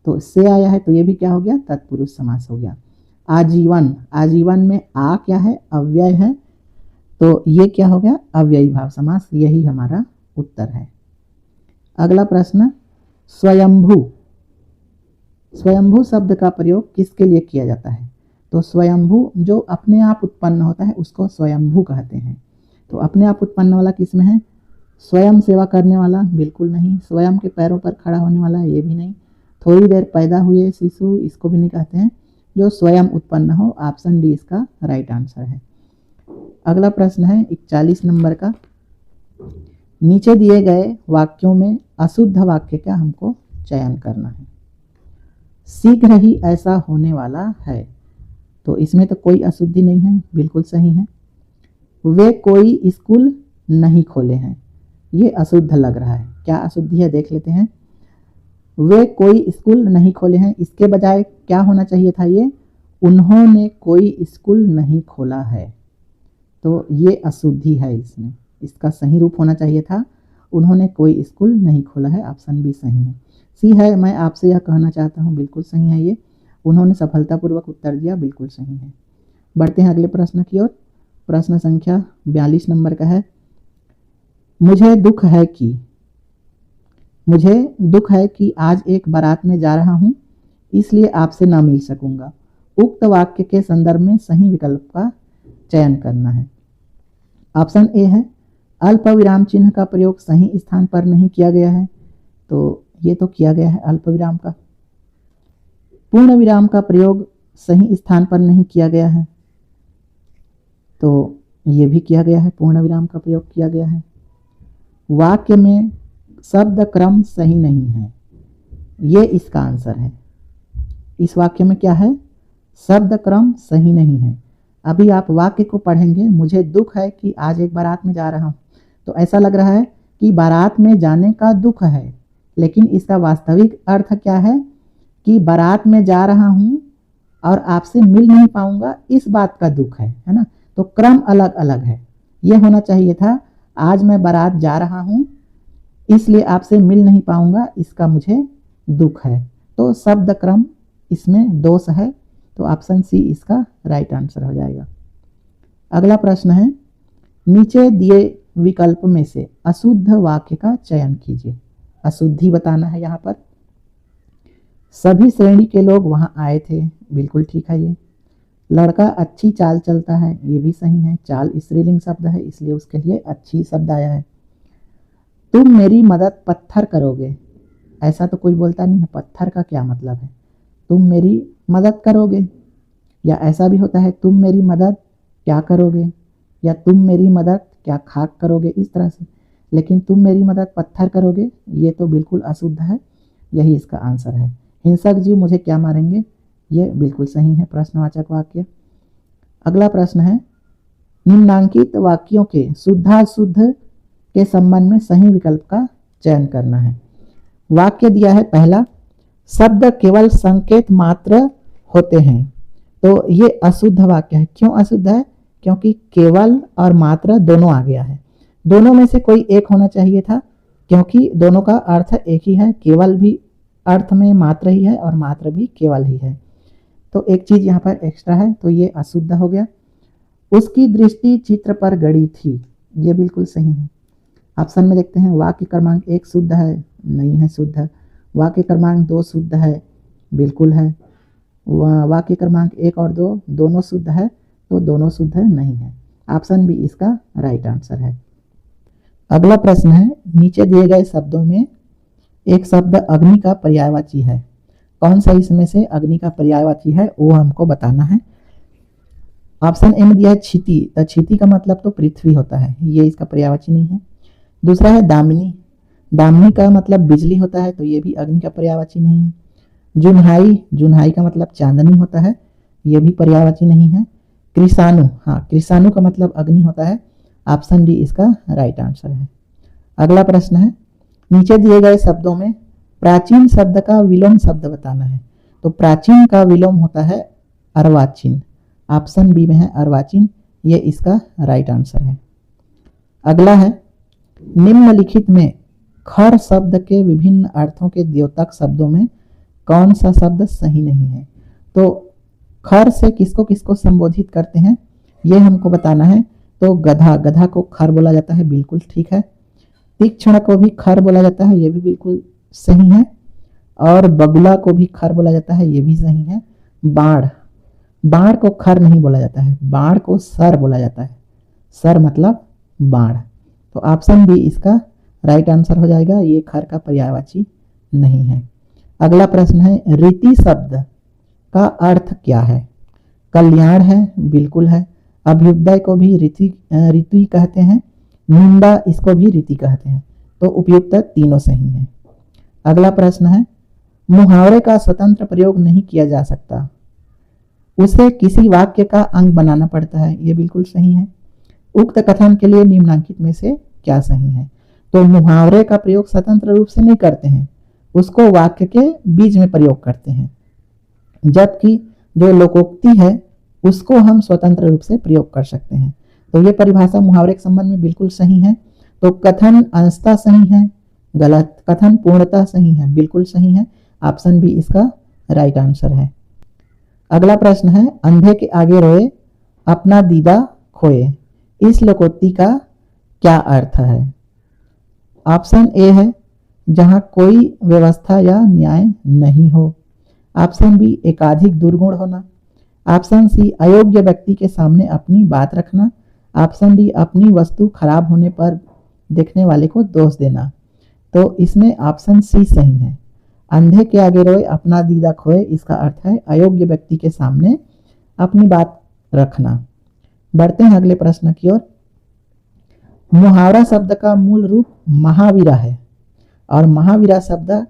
तो से आया है, तो ये भी क्या हो गया? तत्पुरुष समास हो गया। आजीवन, आजीवन में आ क्या है? अव्यय है, तो ये क्या हो गया? अव्ययी भाव समास। यही हमारा उत्तर है। अगला प्रश्न, स्वयंभू, स्वयंभू शब्द का प्रयोग किसके लिए किया जाता है? तो स्वयंभू जो अपने आप उत्पन्न होता है उसको स्वयंभू कहते हैं। तो अपने आप उत्पन्न वाला किसमें है? स्वयं सेवा करने वाला बिल्कुल नहीं, स्वयं के पैरों पर खड़ा होने वाला ये भी नहीं, थोड़ी देर पैदा हुए शिशु इसको भी नहीं कहते हैं। जो स्वयं उत्पन्न हो, ऑप्शन डी इसका राइट आंसर है। अगला प्रश्न है 41 नंबर का, नीचे दिए गए वाक्यों में अशुद्ध वाक्य का हमको चयन करना है। शीघ्र ही ऐसा होने वाला है, तो इसमें तो कोई अशुद्धि नहीं है, बिल्कुल सही है। वे कोई स्कूल नहीं खोले हैं, ये अशुद्ध लग रहा है। क्या अशुद्धि है देख लेते हैं। वे कोई स्कूल नहीं खोले हैं, इसके बजाय क्या होना चाहिए था, ये उन्होंने कोई स्कूल नहीं खोला है, तो ये अशुद्धि है इसमें। इसका सही रूप होना चाहिए था उन्होंने कोई स्कूल नहीं खोला है। ऑप्शन बी सही है। सी है मैं आपसे यह कहना चाहता हूँ, बिल्कुल सही है ये। उन्होंने सफलतापूर्वक उत्तर दिया, बिल्कुल सही है। बढ़ते हैं अगले प्रश्न की ओर। प्रश्न संख्या 42 नंबर का है। मुझे दुख है कि आज एक बारात में जा रहा हूँ, इसलिए आपसे ना मिल सकूंगा। उक्त वाक्य के संदर्भ में सही विकल्प का चयन करना है। ऑप्शन ए है अल्प विराम चिन्ह का प्रयोग सही स्थान पर नहीं किया गया है, तो ये तो किया गया है अल्प विराम का। पूर्ण विराम का प्रयोग सही स्थान पर नहीं किया गया है, तो ये भी किया गया है, पूर्ण विराम का प्रयोग किया गया है। वाक्य में शब्द क्रम सही नहीं है, ये इसका आंसर है। इस वाक्य में क्या है, शब्द क्रम सही नहीं है। अभी आप वाक्य को पढ़ेंगे, मुझे दुख है कि आज एक बारात में जा रहा हूँ, तो ऐसा लग रहा है कि बारात में जाने का दुख है, लेकिन इसका वास्तविक अर्थ क्या है कि बारात में जा रहा हूँ और आपसे मिल नहीं पाऊंगा, इस बात का दुख है ना। तो क्रम अलग अलग है। ये होना चाहिए था आज मैं बारात जा रहा हूँ इसलिए आपसे मिल नहीं पाऊंगा, इसका मुझे दुख है। तो शब्द क्रम इसमें दोष है, तो ऑप्शन सी इसका राइट आंसर हो जाएगा। अगला प्रश्न है, नीचे दिए विकल्प में से अशुद्ध वाक्य का चयन कीजिए। अशुद्धि बताना है यहाँ पर। सभी श्रेणी के लोग वहां आए थे, बिल्कुल ठीक है ये। लड़का अच्छी चाल चलता है, ये भी सही है। चाल स्त्रीलिंग शब्द है इसलिए उसके लिए अच्छी शब्द आया है। तुम मेरी मदद पत्थर करोगे, ऐसा तो कोई बोलता नहीं है। पत्थर का क्या मतलब है, तुम मेरी मदद करोगे, या ऐसा भी होता है तुम मेरी मदद क्या करोगे, या तुम मेरी मदद क्या खाक करोगे, इस तरह से। लेकिन तुम मेरी मदद पत्थर करोगे, ये तो बिल्कुल अशुद्ध है, यही इसका आंसर है। हिंसक जीव मुझे क्या मारेंगे, ये बिल्कुल सही है प्रश्नवाचक वाक्य। अगला प्रश्न है, निम्नांकित वाक्यों के शुद्धाशुद्ध के संबंध में सही विकल्प का चयन करना है। वाक्य दिया है पहला, शब्द केवल संकेत मात्र होते हैं, तो ये अशुद्ध वाक्य है। क्यों अशुद्ध है, क्योंकि केवल और मात्र दोनों आ गया है। दोनों में से कोई एक होना चाहिए था, क्योंकि दोनों का अर्थ एक ही है। केवल भी अर्थ में मात्र ही है और मात्र भी केवल ही है, तो एक चीज यहाँ पर एक्स्ट्रा है, तो ये अशुद्ध हो गया। उसकी दृष्टि चित्र पर गड़ी थी, ये बिल्कुल सही है। ऑप्शन में देखते हैं, वाक्य क्रमांक 1 शुद्ध है, नहीं है शुद्ध। वाक्य क्रमांक 2 शुद्ध है, बिल्कुल है। वाक्य क्रमांक 1 और 2 दोनों शुद्ध है, तो दोनों शुद्ध नहीं है। ऑप्शन बी इसका राइट आंसर है। अगला प्रश्न है, नीचे दिए गए शब्दों में एक शब्द अग्नि का पर्यायवाची है, कौन सा इसमें से अग्नि का पर्यायवाची है वो हमको बताना है। ऑप्शन ए में दिया है क्षिति, तो क्षिति का मतलब तो पृथ्वी होता है, ये इसका पर्यायवाची नहीं है। दूसरा है दामिनी, दामिनी का मतलब बिजली होता है, तो ये भी अग्नि का पर्यायवाची नहीं है। जुन्हाई, जुन्हाई का मतलब चांदनी होता है, ये भी पर्यायवाची नहीं है। कृषाणु, हाँ कृषाणु का मतलब अग्नि होता है। ऑप्शन डी इसका राइट आंसर है। अगला प्रश्न है, नीचे दिए गए शब्दों में प्राचीन शब्द का विलोम शब्द बताना है, तो प्राचीन का विलोम होता है अर्वाचीन। ऑप्शन बी में है अर्वाचीन, ये इसका राइट आंसर है। अगला है, निम्नलिखित में खर शब्द के विभिन्न अर्थों के द्योतक शब्दों में कौन सा शब्द सही नहीं है। तो खर से किसको किसको संबोधित करते हैं ये हमको बताना है। तो गधा, गधा को खर बोला जाता है, बिल्कुल ठीक है। तीक्ष्ण को भी खर बोला जाता है, ये भी बिल्कुल सही है। और बगुला को भी खर बोला जाता है, ये भी सही है। बाढ़, बाढ़ को खर नहीं बोला जाता है, बाढ़ को सर बोला जाता है। सर मतलब बाढ़, तो ऑप्शन बी इसका राइट आंसर हो जाएगा, ये खर का पर्यायवाची नहीं है। अगला प्रश्न है, रीति शब्द का अर्थ क्या है। कल्याण है, बिल्कुल है। अभ्युदय को भी ऋतु कहते हैं, निंदा इसको भी रीति कहते हैं। तो उपयुक्त तीनों सही हैं। अगला प्रश्न है, मुहावरे का स्वतंत्र प्रयोग नहीं किया जा सकता, उसे किसी वाक्य का अंग बनाना पड़ता है। ये बिल्कुल सही है। उक्त कथन के लिए निम्नलिखित में से क्या सही है? तो मुहावरे का प्रयोग स्वतंत्र रूप से नहीं करते हैं, उसको वाक्य के बीच में प्रयोग करते हैं, जबकि जो लोकोक्ति है उसको हम स्वतंत्र रूप से प्रयोग कर सकते हैं। तो ये परिभाषा मुहावरे के संबंध में बिल्कुल सही है। तो कथन अंशतः सही है, गलत। कथन पूर्णतः सही है, बिल्कुल सही है। ऑप्शन बी इसका राइट आंसर है। अगला प्रश्न है, अंधे के आगे रोए अपना दीदा खोए, इस लोकोक्ति का क्या अर्थ है? ऑप्शन ए है जहां कोई व्यवस्था या न्याय नहीं हो। ऑप्शन बी एकाधिक दुर्गुण होना। ऑप्शन सी अयोग्य व्यक्ति के सामने अपनी बात रखना। ऑप्शन डी अपनी वस्तु खराब होने पर देखने वाले को दोष देना। तो इसमें ऑप्शन सी सही है। अंधे के आगे रोए अपना दीदा खोए, इसका अर्थ है अयोग्य व्यक्ति के सामने अपनी बात रखना। बढ़ते हैं अगले प्रश्न की ओर। मुहावरा शब्द का मूल रूप महावीरा है और महावीरा शब्द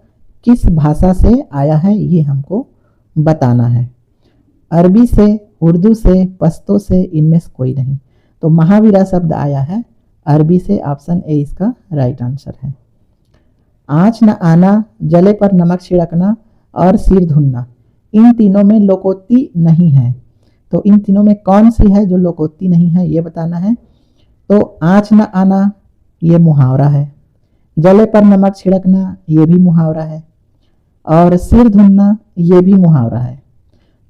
किस भाषा से आया है ये हमको बताना है। अरबी से, उर्दू से, पश्तो से, इनमें से कोई नहीं। तो महावीरा शब्द आया है अरबी से। ऑप्शन ए इसका राइट आंसर है। आँच न आना, जले पर नमक छिड़कना और सिर धुनना, इन तीनों में लोकोक्ति नहीं है। तो इन तीनों में कौन सी है जो लोकोक्ति नहीं है ये बताना है। तो आँच न आना ये मुहावरा है, जले पर नमक छिड़कना ये भी मुहावरा है, और सिर धुनना ये भी मुहावरा है।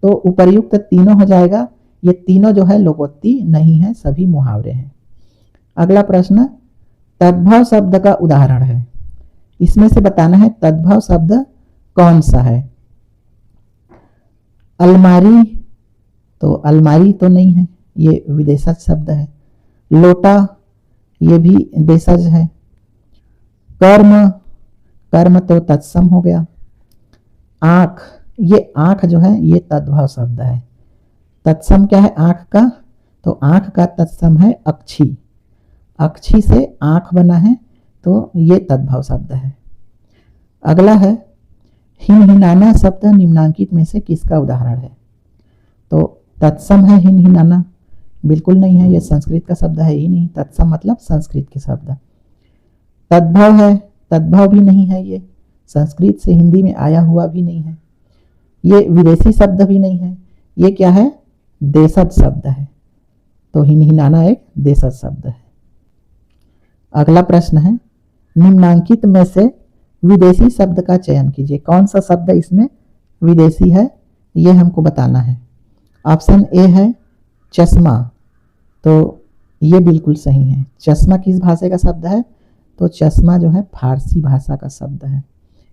तो उपर्युक्त तीनों हो जाएगा। ये तीनों जो है लोकोक्ति नहीं है, सभी मुहावरे हैं। अगला प्रश्न, तद्भव शब्द का उदाहरण है, इसमें से बताना है तद्भव शब्द कौन सा है। अलमारी, तो अलमारी तो नहीं है, ये विदेशज शब्द है। लोटा, ये भी देशज है। कर्म, कर्म तो तत्सम हो गया। आंख, ये आंख जो है ये तद्भव शब्द है। तत्सम क्या है आंख का? तो आंख का तत्सम है अक्षी, अक्षी से आंख बना है, तो ये तद्भव शब्द है। अगला है, हिनहिनाना शब्द निम्नांकित में से किसका उदाहरण है? तो तत्सम है हिनहिनाना, बिल्कुल नहीं है, ये संस्कृत का शब्द है ही नहीं। तत्सम मतलब संस्कृत के शब्द। तद्भव है, तद्भव भी नहीं है, ये संस्कृत से हिंदी में आया हुआ भी नहीं है। ये विदेशी शब्द भी नहीं है, ये क्या है? देशज शब्द है। तो हिनहिनाना एक देशज शब्द है। अगला प्रश्न है, निम्नांकित में से विदेशी शब्द का चयन कीजिए। कौन सा शब्द इसमें विदेशी है ये हमको बताना है। ऑप्शन ए है चश्मा, तो ये बिल्कुल सही है। चश्मा किस भाषा का शब्द है? तो चश्मा जो है फारसी भाषा का शब्द है,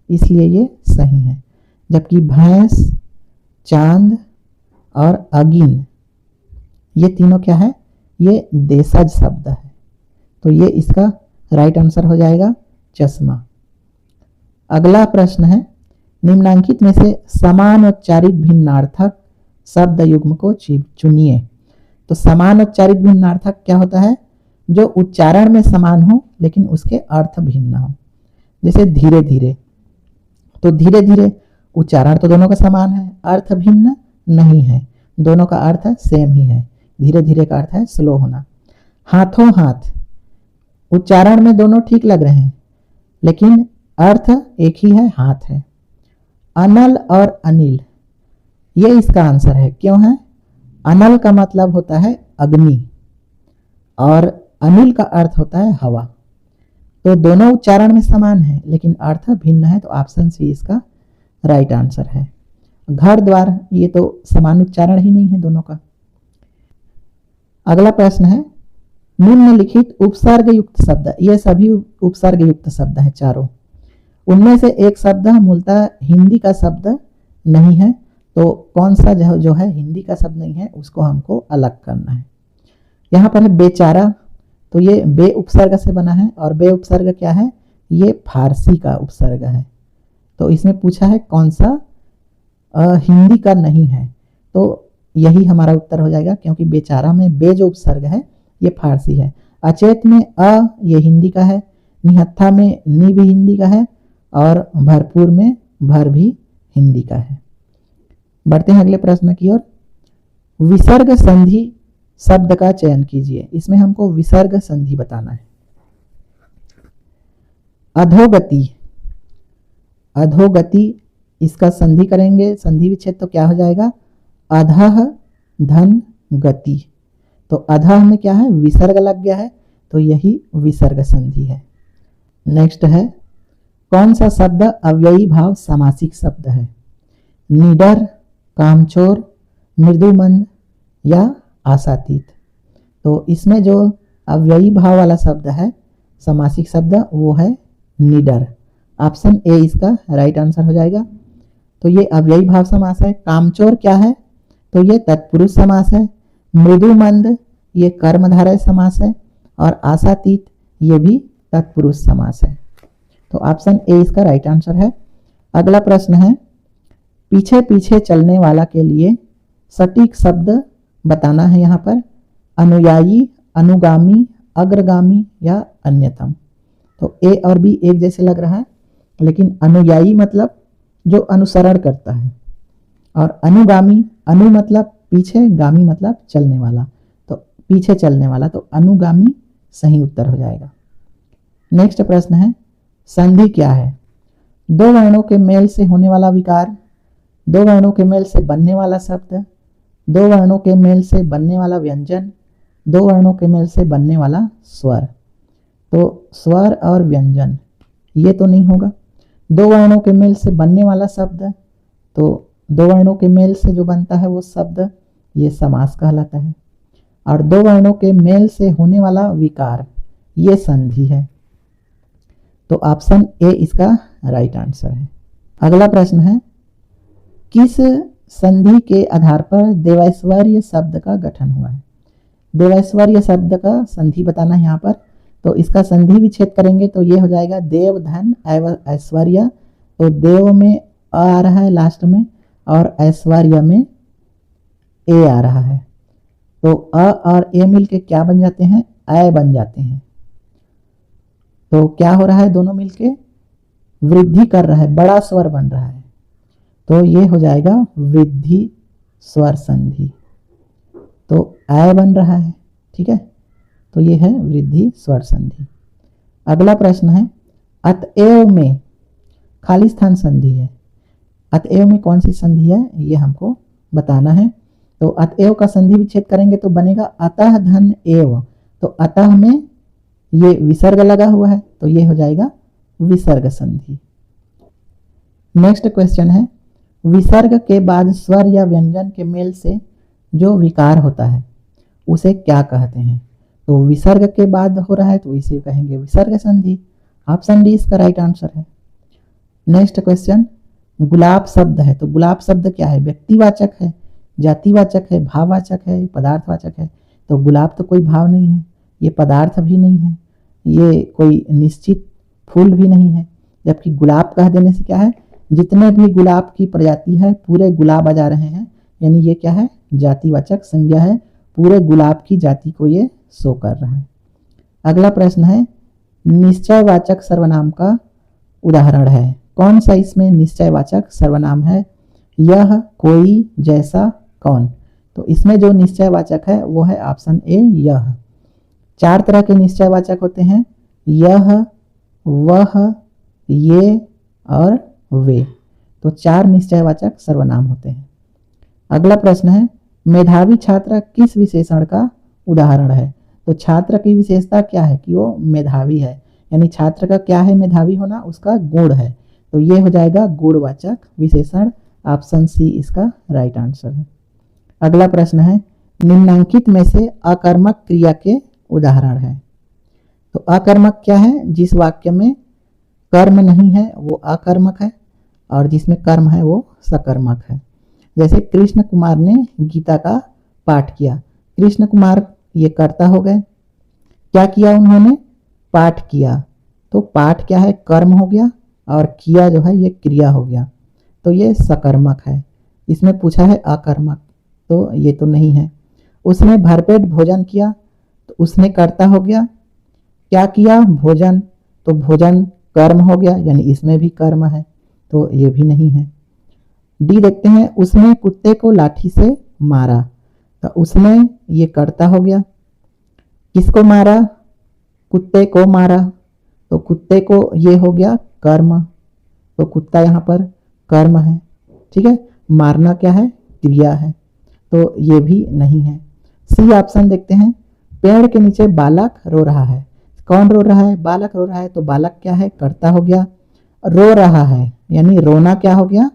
इसलिए ये सही है। जबकि भैंस, चांद और अगिन, ये तीनों क्या है? ये देशज शब्द है, तो ये इसका राइट आंसर हो जाएगा चश्मा। अगला प्रश्न है, निम्नांकित में से समान उच्चारित भिन्नार्थक शब्द युग्म को चुनिए। तो समान उच्चारित भिन्नार्थक क्या होता है? जो उच्चारण में समान हो लेकिन उसके अर्थ भिन्न हो। जैसे धीरे धीरे, तो धीरे धीरे उच्चारण तो दोनों का समान है, अर्थ भिन्न नहीं है, दोनों का अर्थ सेम ही है। धीरे धीरे का अर्थ है स्लो होना। हाथों हाथ, उच्चारण में दोनों ठीक लग रहे हैं लेकिन अर्थ एक ही है, हाथ है। अनल और अनिल, ये इसका आंसर है। क्यों है? अनल का मतलब होता है अग्नि और अनिल का अर्थ होता है हवा। तो दोनों उच्चारण में समान है लेकिन अर्थ भिन्न है, तो ऑप्शन सी इसका राइट आंसर है। घर द्वार, ये तो समान उच्चारण ही नहीं है दोनों का। अगला प्रश्न है, निम्नलिखित उपसर्ग युक्त शब्द, ये सभी उपसर्ग युक्त शब्द हैं चारों, उनमें से एक शब्द मूलतः हिंदी का शब्द नहीं है। तो कौन सा जो है हिंदी का शब्द नहीं है उसको हमको अलग करना है। यहाँ पर है बेचारा, तो ये बे उपसर्ग से बना है और बे उपसर्ग क्या है? ये फारसी का उपसर्ग है। तो इसमें पूछा है कौन सा हिंदी का नहीं है, तो यही हमारा उत्तर हो जाएगा, क्योंकि बेचारा में बे जो उपसर्ग है ये फारसी है। अचेत में ये हिंदी का है, निहत्था में नी भी हिंदी का है और भरपूर में भर भी हिंदी का है। बढ़ते हैं अगले प्रश्न की ओर। विसर्ग संधि शब्द का चयन कीजिए। इसमें हमको विसर्ग संधि बताना है। अधोगति, अधोगति इसका संधि करेंगे, संधि विच्छेद तो क्या हो जाएगा, अधः धन गति। तो अधः में क्या है, विसर्ग लग गया है, तो यही विसर्ग संधि है। नेक्स्ट है, कौन सा शब्द अव्ययी भाव समासिक शब्द है? निडर, कामचोर, मृदुमंद या आशातीत। तो इसमें जो अव्ययी भाव वाला शब्द है समासिक शब्द वो है निडर। ऑप्शन ए इसका राइट आंसर हो जाएगा। तो ये अव्ययी भाव समास है। कामचोर क्या है, तो ये तत्पुरुष समास है। मृदुमंद ये कर्मधारय समास है और आशातीत ये भी तत्पुरुष समास है। तो ऑप्शन ए इसका राइट आंसर है। अगला प्रश्न है, पीछे पीछे चलने वाला के लिए सटीक शब्द बताना है। यहाँ पर अनुयायी, अनुगामी, अग्रगामी या अन्यतम। तो ए और बी एक जैसे लग रहा है, लेकिन अनुयायी मतलब जो अनुसरण करता है और अनुगामी, अनु मतलब पीछे, गामी मतलब चलने वाला, तो पीछे चलने वाला, तो अनुगामी सही उत्तर हो जाएगा। नेक्स्ट प्रश्न है, संधि क्या है? दो वर्णों के मेल से होने वाला विकार, दो वर्णों के मेल से बनने वाला शब्द, दो वर्णों के मेल से बनने वाला व्यंजन, दो वर्णों के मेल से बनने वाला स्वर। तो स्वर और व्यंजन ये तो नहीं होगा। दो वर्णों के मेल से बनने वाला शब्द, तो दो वर्णों के मेल से जो बनता है वो शब्द ये समास कहलाता है। और दो वर्णों के मेल से होने वाला विकार ये संधि है। तो ऑप्शन ए इसका राइट आंसर है। अगला प्रश्न है, किस संधि के आधार पर देवैश्वर्य शब्द का गठन हुआ है? देवैश्वर्य शब्द का संधि बताना है यहाँ पर। तो इसका संधि विच्छेद करेंगे तो ये हो जाएगा देव धन ऐश्वर्य। तो देव में अ आ रहा है लास्ट में और ऐश्वर्य में ए आ रहा है। तो अ और ए मिलके क्या बन जाते हैं, ऐ बन जाते हैं। तो क्या हो रहा है, दोनों मिलके वृद्धि कर रहा है, बड़ा स्वर बन रहा है। तो ये हो जाएगा वृद्धि स्वर संधि। तो ऐ बन रहा है, ठीक है। तो ये है वृद्धि स्वर संधि। अगला प्रश्न है, अतएव में खाली स्थान संधि है। अतएव में कौन सी संधि है ये हमको बताना है। तो अतएव का संधि विच्छेद करेंगे तो बनेगा अतः धन एव। तो अतः में ये विसर्ग लगा हुआ है, तो ये हो जाएगा विसर्ग संधि। नेक्स्ट क्वेश्चन है, विसर्ग के बाद स्वर या व्यंजन के मेल से जो विकार होता है उसे क्या कहते हैं? तो विसर्ग के बाद हो रहा है तो इसे कहेंगे विसर्ग संधि। ऑप्शन डी इसका राइट आंसर है। नेक्स्ट क्वेश्चन, गुलाब शब्द है। तो गुलाब शब्द क्या है, व्यक्तिवाचक है, जातिवाचक है, भाववाचक है, पदार्थवाचक है। तो गुलाब तो कोई भाव नहीं है, ये पदार्थ भी नहीं है, ये कोई निश्चित फूल भी नहीं है। जबकि गुलाब कह देने से क्या है, जितने भी गुलाब की प्रजाति है पूरे गुलाब आ जा रहे हैं, यानी ये क्या है, जातिवाचक संज्ञा है, पूरे गुलाब की जाति को ये शो कर रहा है। अगला प्रश्न है, निश्चयवाचक सर्वनाम का उदाहरण है। कौन सा इसमें निश्चयवाचक सर्वनाम है? यह, कोई, जैसा, कौन। तो इसमें जो निश्चयवाचक है वो है ऑप्शन ए यह। चार तरह के निश्चयवाचक होते हैं, यह, वह, ये और वे। तो चार निश्चयवाचक सर्वनाम होते हैं। अगला प्रश्न है, मेधावी छात्र किस विशेषण का उदाहरण है? तो छात्र की विशेषता क्या है कि वो मेधावी है, यानी छात्र का क्या है मेधावी होना, उसका गुण है। तो ये हो जाएगा गुणवाचक विशेषण। ऑप्शन सी इसका राइट आंसर है। अगला प्रश्न है, निम्नांकित में से अकर्मक क्रिया के उदाहरण है। तो अकर्मक क्या है, जिस वाक्य में कर्म नहीं है वो अकर्मक है और जिसमें कर्म है वो सकर्मक है। जैसे कृष्ण कुमार ने गीता का पाठ किया। कृष्ण कुमार ये कर्ता हो गए, क्या किया उन्होंने, पाठ किया। तो पाठ क्या है, कर्म हो गया और किया जो है ये क्रिया हो गया, तो ये सकर्मक है। इसमें पूछा है अकर्मक, तो ये तो नहीं है। उसने भरपेट भोजन किया, तो उसने कर्ता हो गया क्या किया, भोजन, तो भोजन कर्म हो गया, यानी इसमें भी कर्म है, तो ये भी नहीं है। डी देखते हैं, उसने कुत्ते को लाठी से मारा, तो उसने ये कर्ता हो गया। किसको मारा, कुत्ते को मारा, तो कुत्ते को ये हो गया कर्म, तो कुत्ता यहाँ पर कर्म है। ठीक है, मारना क्या है, क्रिया है, तो ये भी नहीं है। सी ऑप्शन देखते हैं, पेड़ के नीचे बालक रो रहा है, कौन रो रहा है, बालक रो रहा है, तो बालक क्या है, कर्ता हो गया। रो रहा है यानी रोना क्या हो गया,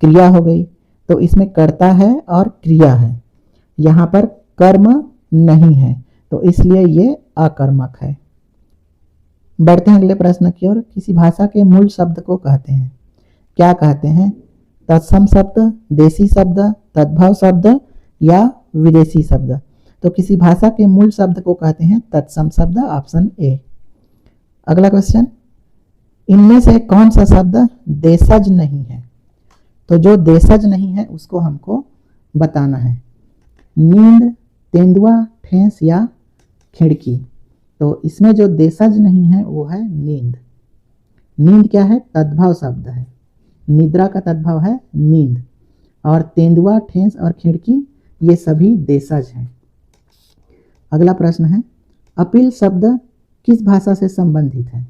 क्रिया हो गई, तो इसमें कर्ता है और क्रिया है, यहाँ पर कर्म नहीं है, तो इसलिए ये अकर्मक है। बढ़ते हैं अगले प्रश्न की ओर। किसी भाषा के मूल शब्द को कहते हैं, क्या कहते हैं, तत्सम शब्द, देसी शब्द, तद्भव शब्द या विदेशी शब्द। तो किसी भाषा के मूल शब्द को कहते हैं तत्सम शब्द, ऑप्शन ए। अगला क्वेश्चन, इनमें से कौन सा शब्द देशज नहीं है, तो जो देशज नहीं है उसको हमको बताना है। नींद, तेंदुआ, ठेस या खिड़की। तो इसमें जो देशज नहीं है वो है नींद। नींद क्या है, तद्भव शब्द है, निद्रा का तद्भव है नींद, और तेंदुआ, ठेस और खिड़की ये सभी देशज हैं। अगला प्रश्न है, अपील शब्द किस भाषा से संबंधित है,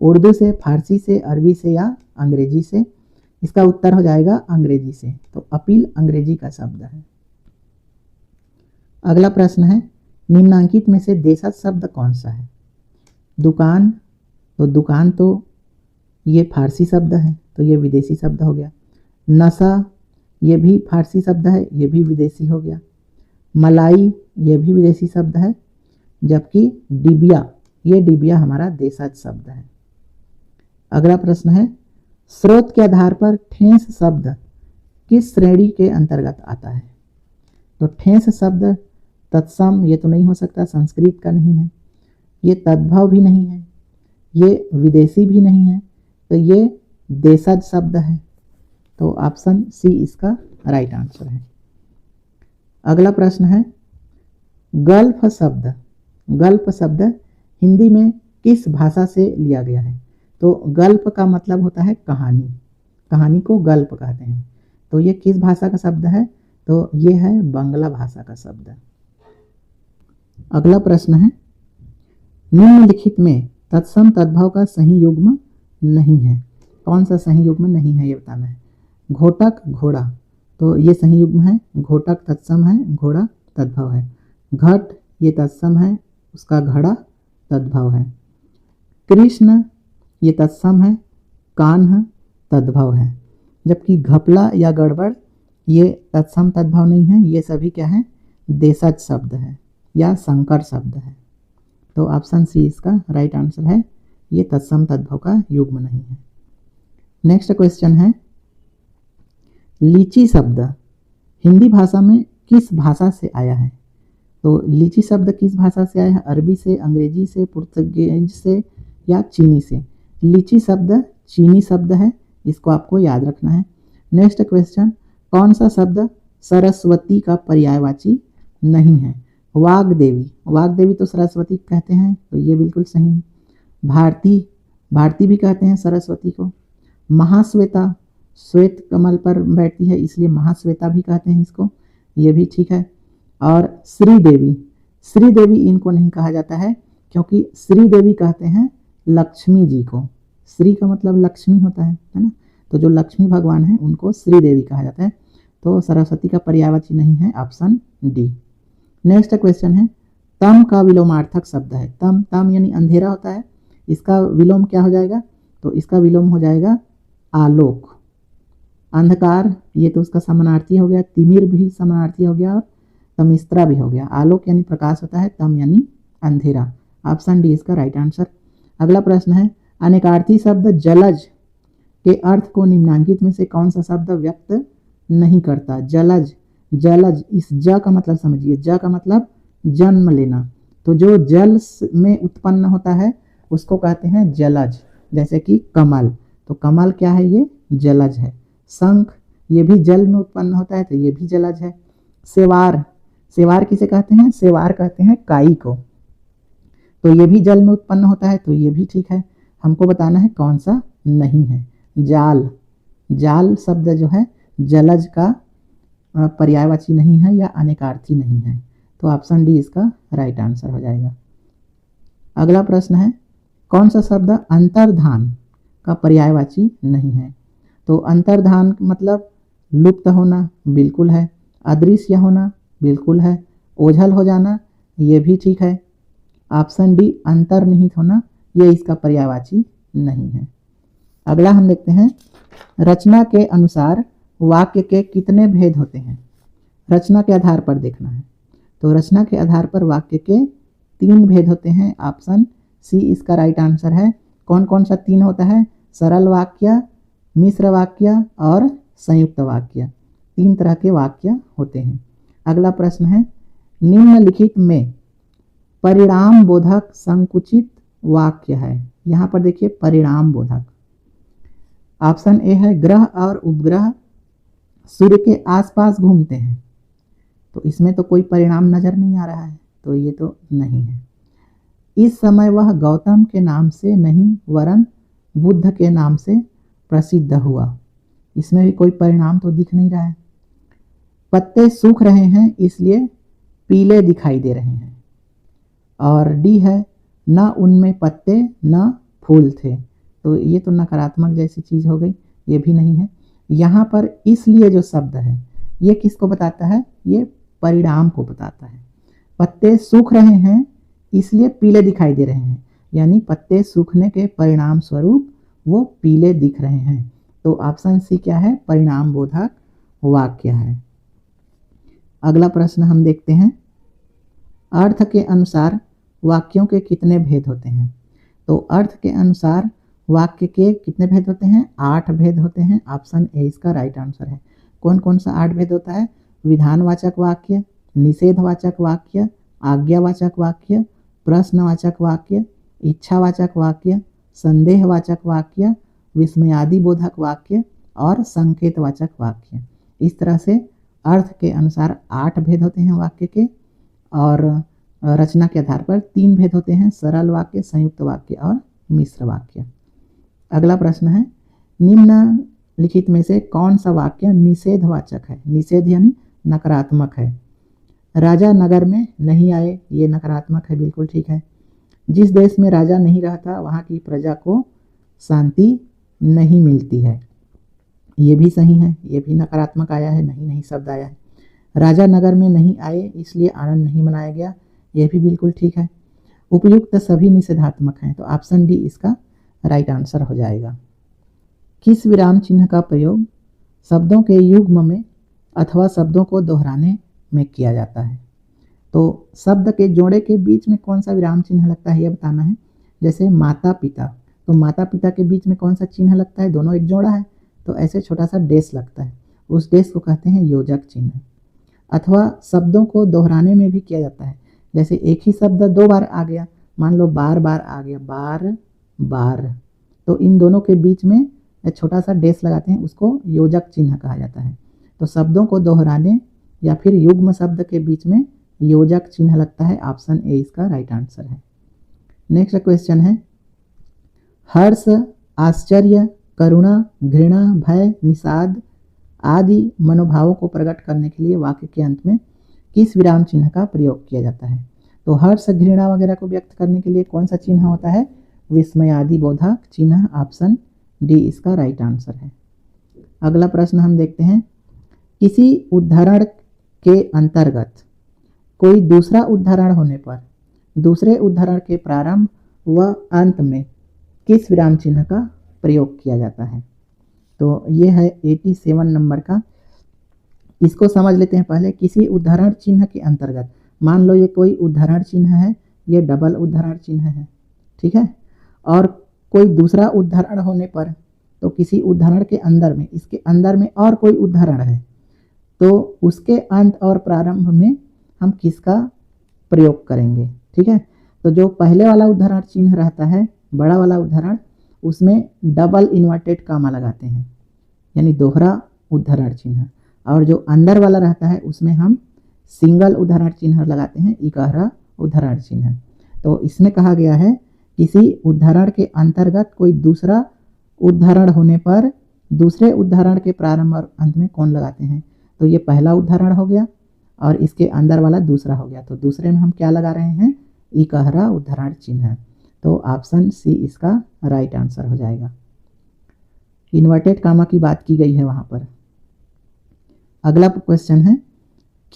उर्दू से, फारसी से, अरबी से या अंग्रेजी से। इसका उत्तर हो जाएगा अंग्रेजी से, तो अपील अंग्रेजी का शब्द है। अगला प्रश्न है, निम्नांकित में से देशज शब्द कौन सा है। दुकान, तो दुकान तो ये फारसी शब्द है, तो ये विदेशी शब्द हो गया। नशा, ये भी फारसी शब्द है, ये भी विदेशी हो गया। मलाई, ये भी विदेशी शब्द है, जबकि डिबिया, ये डिबिया हमारा देशज शब्द है। अगला प्रश्न है, स्रोत के आधार पर ठेस शब्द किस श्रेणी के अंतर्गत आता है। तो ठेस शब्द तत्सम, ये तो नहीं हो सकता, संस्कृत का नहीं है, ये तद्भव भी नहीं है, ये विदेशी भी नहीं है, तो ये देशज शब्द है, तो ऑप्शन सी इसका राइट आंसर है। अगला प्रश्न है, गल्फ शब्द, गल्फ शब्द हिंदी में किस भाषा से लिया गया है। तो गल्प का मतलब होता है कहानी, कहानी को गल्प कहते हैं, तो ये किस भाषा का शब्द है, तो ये है बांग्ला भाषा का शब्द। अगला प्रश्न है, निम्नलिखित में तत्सम तद्भव का सही युग्म नहीं है, कौन सा सही युग्म नहीं है ये बताना है। घोटक, घोड़ा, तो ये सही युग्म है, घोटक तत्सम है, घोड़ा तद्भव है। घट, ये तत्सम है, उसका घड़ा तद्भव है। कृष्ण, ये तत्सम है, कान्ह तद्भव है, जबकि घपला या गड़बड़ ये तत्सम तद्भव नहीं है, ये सभी क्या है, देशज शब्द है या संकर शब्द है, तो ऑप्शन सी इसका राइट आंसर है, ये तत्सम तद्भव का युग्म नहीं है। नेक्स्ट क्वेश्चन है, लीची शब्द हिंदी भाषा में किस भाषा से आया है। तो लीची शब्द किस भाषा से आया है, अरबी से, अंग्रेजी से, पुर्तगाली से या चीनी से। लीची शब्द चीनी शब्द है, इसको आपको याद रखना है। नेक्स्ट क्वेश्चन, कौन सा शब्द सरस्वती का पर्यायवाची नहीं है। वाग्देवी, वाग्देवी तो सरस्वती कहते हैं, तो ये बिल्कुल सही है। भारती, भारती भी कहते हैं सरस्वती को। महाश्वेता, श्वेत कमल पर बैठती है इसलिए महाश्वेता भी कहते हैं इसको, ये भी ठीक है। और श्रीदेवी, श्रीदेवी इनको नहीं कहा जाता है, क्योंकि श्रीदेवी कहते हैं लक्ष्मी जी को, श्री का मतलब लक्ष्मी होता है ना, तो जो लक्ष्मी भगवान है उनको श्रीदेवी कहा जाता है, तो सरस्वती का पर्यायवाची नहीं है, ऑप्शन डी। नेक्स्ट क्वेश्चन है, तम का विलोमार्थक शब्द है। तम, तम यानी अंधेरा होता है, इसका विलोम क्या हो जाएगा, तो इसका विलोम हो जाएगा आलोक। अंधकार, ये तो उसका समानार्थी हो गया, तिमिर भी समानार्थी हो गया, और तमिस्त्रा भी हो गया। आलोक यानी प्रकाश होता है, तम यानी अंधेरा, ऑप्शन डी इसका राइट आंसर। अगला प्रश्न है, अनेकार्थी शब्द जलज के अर्थ को निम्नांकित में से कौन सा शब्द व्यक्त नहीं करता। जलज, जलज, इस ज का मतलब समझिए, ज का मतलब जन्म लेना, तो जो जल में उत्पन्न होता है उसको कहते हैं जलज, जैसे कि कमल, तो कमल क्या है, ये जलज है। शंख, ये भी जल में उत्पन्न होता है, तो ये भी जलज है। सेवार, सेवार किसे कहते हैं, सेवार कहते हैं काई को। तो ये भी जल में उत्पन्न होता है, तो ये भी ठीक है। हमको बताना है कौन सा नहीं है। जाल, जाल शब्द जो है जलज का पर्यायवाची नहीं है या अनेकार्थी नहीं है, तो ऑप्शन डी इसका राइट आंसर हो जाएगा। अगला प्रश्न है, कौन सा शब्द अंतर्धान का पर्यायवाची नहीं है? तो अंतर्धान मतलब लुप्त होना, बिल्कुल है। अदृश्य होना, बिल्कुल है। ओझल हो जाना, ये भी ठीक है। ऑप्शन डी अंतर्निहित होना, ये इसका पर्यायवाची नहीं है। अगला हम देखते हैं, रचना के अनुसार वाक्य के कितने भेद होते हैं? रचना के आधार पर देखना है। तो रचना के आधार पर वाक्य के 3 भेद होते हैं। ऑप्शन सी इसका राइट आंसर है। कौन कौन सा 3 होता है? सरल वाक्य, मिश्र वाक्य और संयुक्त वाक्य। 3 तरह के वाक्य होते हैं। अगला प्रश्न है, निम्नलिखित में परिणाम बोधक संकुचित वाक्य है। यहाँ पर देखिए परिणाम बोधक। ऑप्शन ए है, ग्रह और उपग्रह सूर्य के आसपास घूमते हैं, तो इसमें तो कोई परिणाम नजर नहीं आ रहा है, तो ये तो नहीं है। इस समय वह गौतम के नाम से नहीं वरन बुद्ध के नाम से प्रसिद्ध हुआ, इसमें भी कोई परिणाम तो दिख नहीं रहा है। पत्ते सूख रहे हैं इसलिए पीले दिखाई दे रहे हैं। और डी है, न उनमें पत्ते न फूल थे, तो ये तो नकारात्मक जैसी चीज हो गई, ये भी नहीं है। यहाँ पर इसलिए जो शब्द है ये किसको बताता है? ये परिणाम को बताता है। पत्ते सूख रहे हैं इसलिए पीले दिखाई दे रहे हैं, यानी पत्ते सूखने के परिणाम स्वरूप वो पीले दिख रहे हैं। तो ऑप्शन सी क्या है? परिणाम बोधक वाक्य है। अगला प्रश्न हम देखते हैं, अर्थ के अनुसार वाक्यों के कितने भेद होते हैं? तो अर्थ के अनुसार वाक्य के कितने भेद होते हैं? 8 भेद होते हैं। ऑप्शन ए इसका राइट आंसर है। कौन कौन सा 8 भेद होता है? विधानवाचक वाक्य, निषेधवाचक वाक्य, आज्ञावाचक वाक्य, प्रश्नवाचक वाक्य, इच्छावाचक वाक्य, संदेहवाचक वाक्य, विस्मयादि बोधक वाक्य और संकेतवाचक वाक्य। इस तरह से अर्थ के अनुसार 8 भेद होते हैं वाक्य के, और रचना के आधार पर 3 भेद होते हैं, सरल वाक्य, संयुक्त वाक्य और मिश्र वाक्य। अगला प्रश्न है, निम्नलिखित में से कौन सा वाक्य निषेधवाचक है? निषेध यानी नकारात्मक है। राजा नगर में नहीं आए, ये नकारात्मक है, बिल्कुल ठीक है। जिस देश में राजा नहीं रहता वहाँ की प्रजा को शांति नहीं मिलती है, ये भी सही है, ये भी नकारात्मक आया है, नहीं नहीं शब्द आया है। राजा नगर में नहीं आए इसलिए आनंद नहीं मनाया गया, यह भी बिल्कुल ठीक है। उपयुक्त सभी निषेधात्मक हैं, तो ऑप्शन डी इसका राइट आंसर हो जाएगा। किस विराम चिन्ह का प्रयोग शब्दों के युग्म में अथवा शब्दों को दोहराने में किया जाता है? तो शब्द के जोड़े के बीच में कौन सा विराम चिन्ह लगता है, यह बताना है। जैसे माता पिता, तो माता पिता के बीच में कौन सा चिन्ह लगता है? दोनों एक जोड़ा है, तो ऐसे छोटा सा डेश लगता है, उस डेश को कहते हैं योजक चिन्ह। अथवा शब्दों को दोहराने में भी किया जाता है, जैसे एक ही शब्द 2 बार आ गया, मान लो बार बार आ गया, बार बार, तो इन दोनों के बीच में एक छोटा सा डेश लगाते हैं, उसको योजक चिन्ह कहा जाता है। तो शब्दों को दोहराने या फिर युग्म शब्द के बीच में योजक चिन्ह लगता है। ऑप्शन ए इसका राइट आंसर है। नेक्स्ट क्वेश्चन है, हर्ष, आश्चर्य, करुणा, घृणा, भय, निषाद आदि मनोभावों को प्रकट करने के लिए वाक्य के अंत में किस विराम चिन्ह का प्रयोग किया जाता है? तो हर्ष, घृणा वगैरह को व्यक्त करने के लिए कौन सा चिन्ह होता है? विस्मयादि बोधक चिन्ह। ऑप्शन डी इसका राइट आंसर है। अगला प्रश्न हम देखते हैं, किसी उद्धरण के अंतर्गत कोई दूसरा उद्धरण होने पर दूसरे उद्धरण के प्रारंभ व अंत में किस विराम चिन्ह का प्रयोग किया जाता है? तो ये है 87 नंबर का। इसको समझ लेते हैं पहले। किसी उद्धरण चिन्ह के अंतर्गत, मान लो ये कोई उद्धरण चिन्ह है, ये डबल उद्धरण चिन्ह है, ठीक है, और कोई दूसरा उद्धरण होने पर, तो किसी उद्धरण के अंदर में, इसके अंदर में और कोई उद्धरण है, तो उसके अंत और प्रारंभ में हम किसका प्रयोग करेंगे? ठीक है, तो जो पहले वाला उद्धरण चिन्ह रहता है, बड़ा वाला उद्धरण, उसमें डबल इन्वर्टेड कामा लगाते हैं, यानी दोहरा उद्धरण चिन्ह, और जो अंदर वाला रहता है उसमें हम सिंगल उद्धरण चिन्ह लगाते हैं, इकहरा उद्धरण चिन्ह। तो इसमें कहा गया है किसी उदाहरण के अंतर्गत कोई दूसरा उदाहरण होने पर दूसरे उदाहरण के प्रारंभ और अंत में कौन लगाते हैं। तो ये पहला उदाहरण हो गया और इसके अंदर वाला दूसरा हो गया। तो दूसरे में हम क्या लगा रहे हैं, इकहरा उदाहरण चिन्ह है। तो ऑप्शन सी इसका राइट आंसर हो जाएगा। इन्वर्टेड कामा की बात की गई है वहां पर। अगला क्वेश्चन है,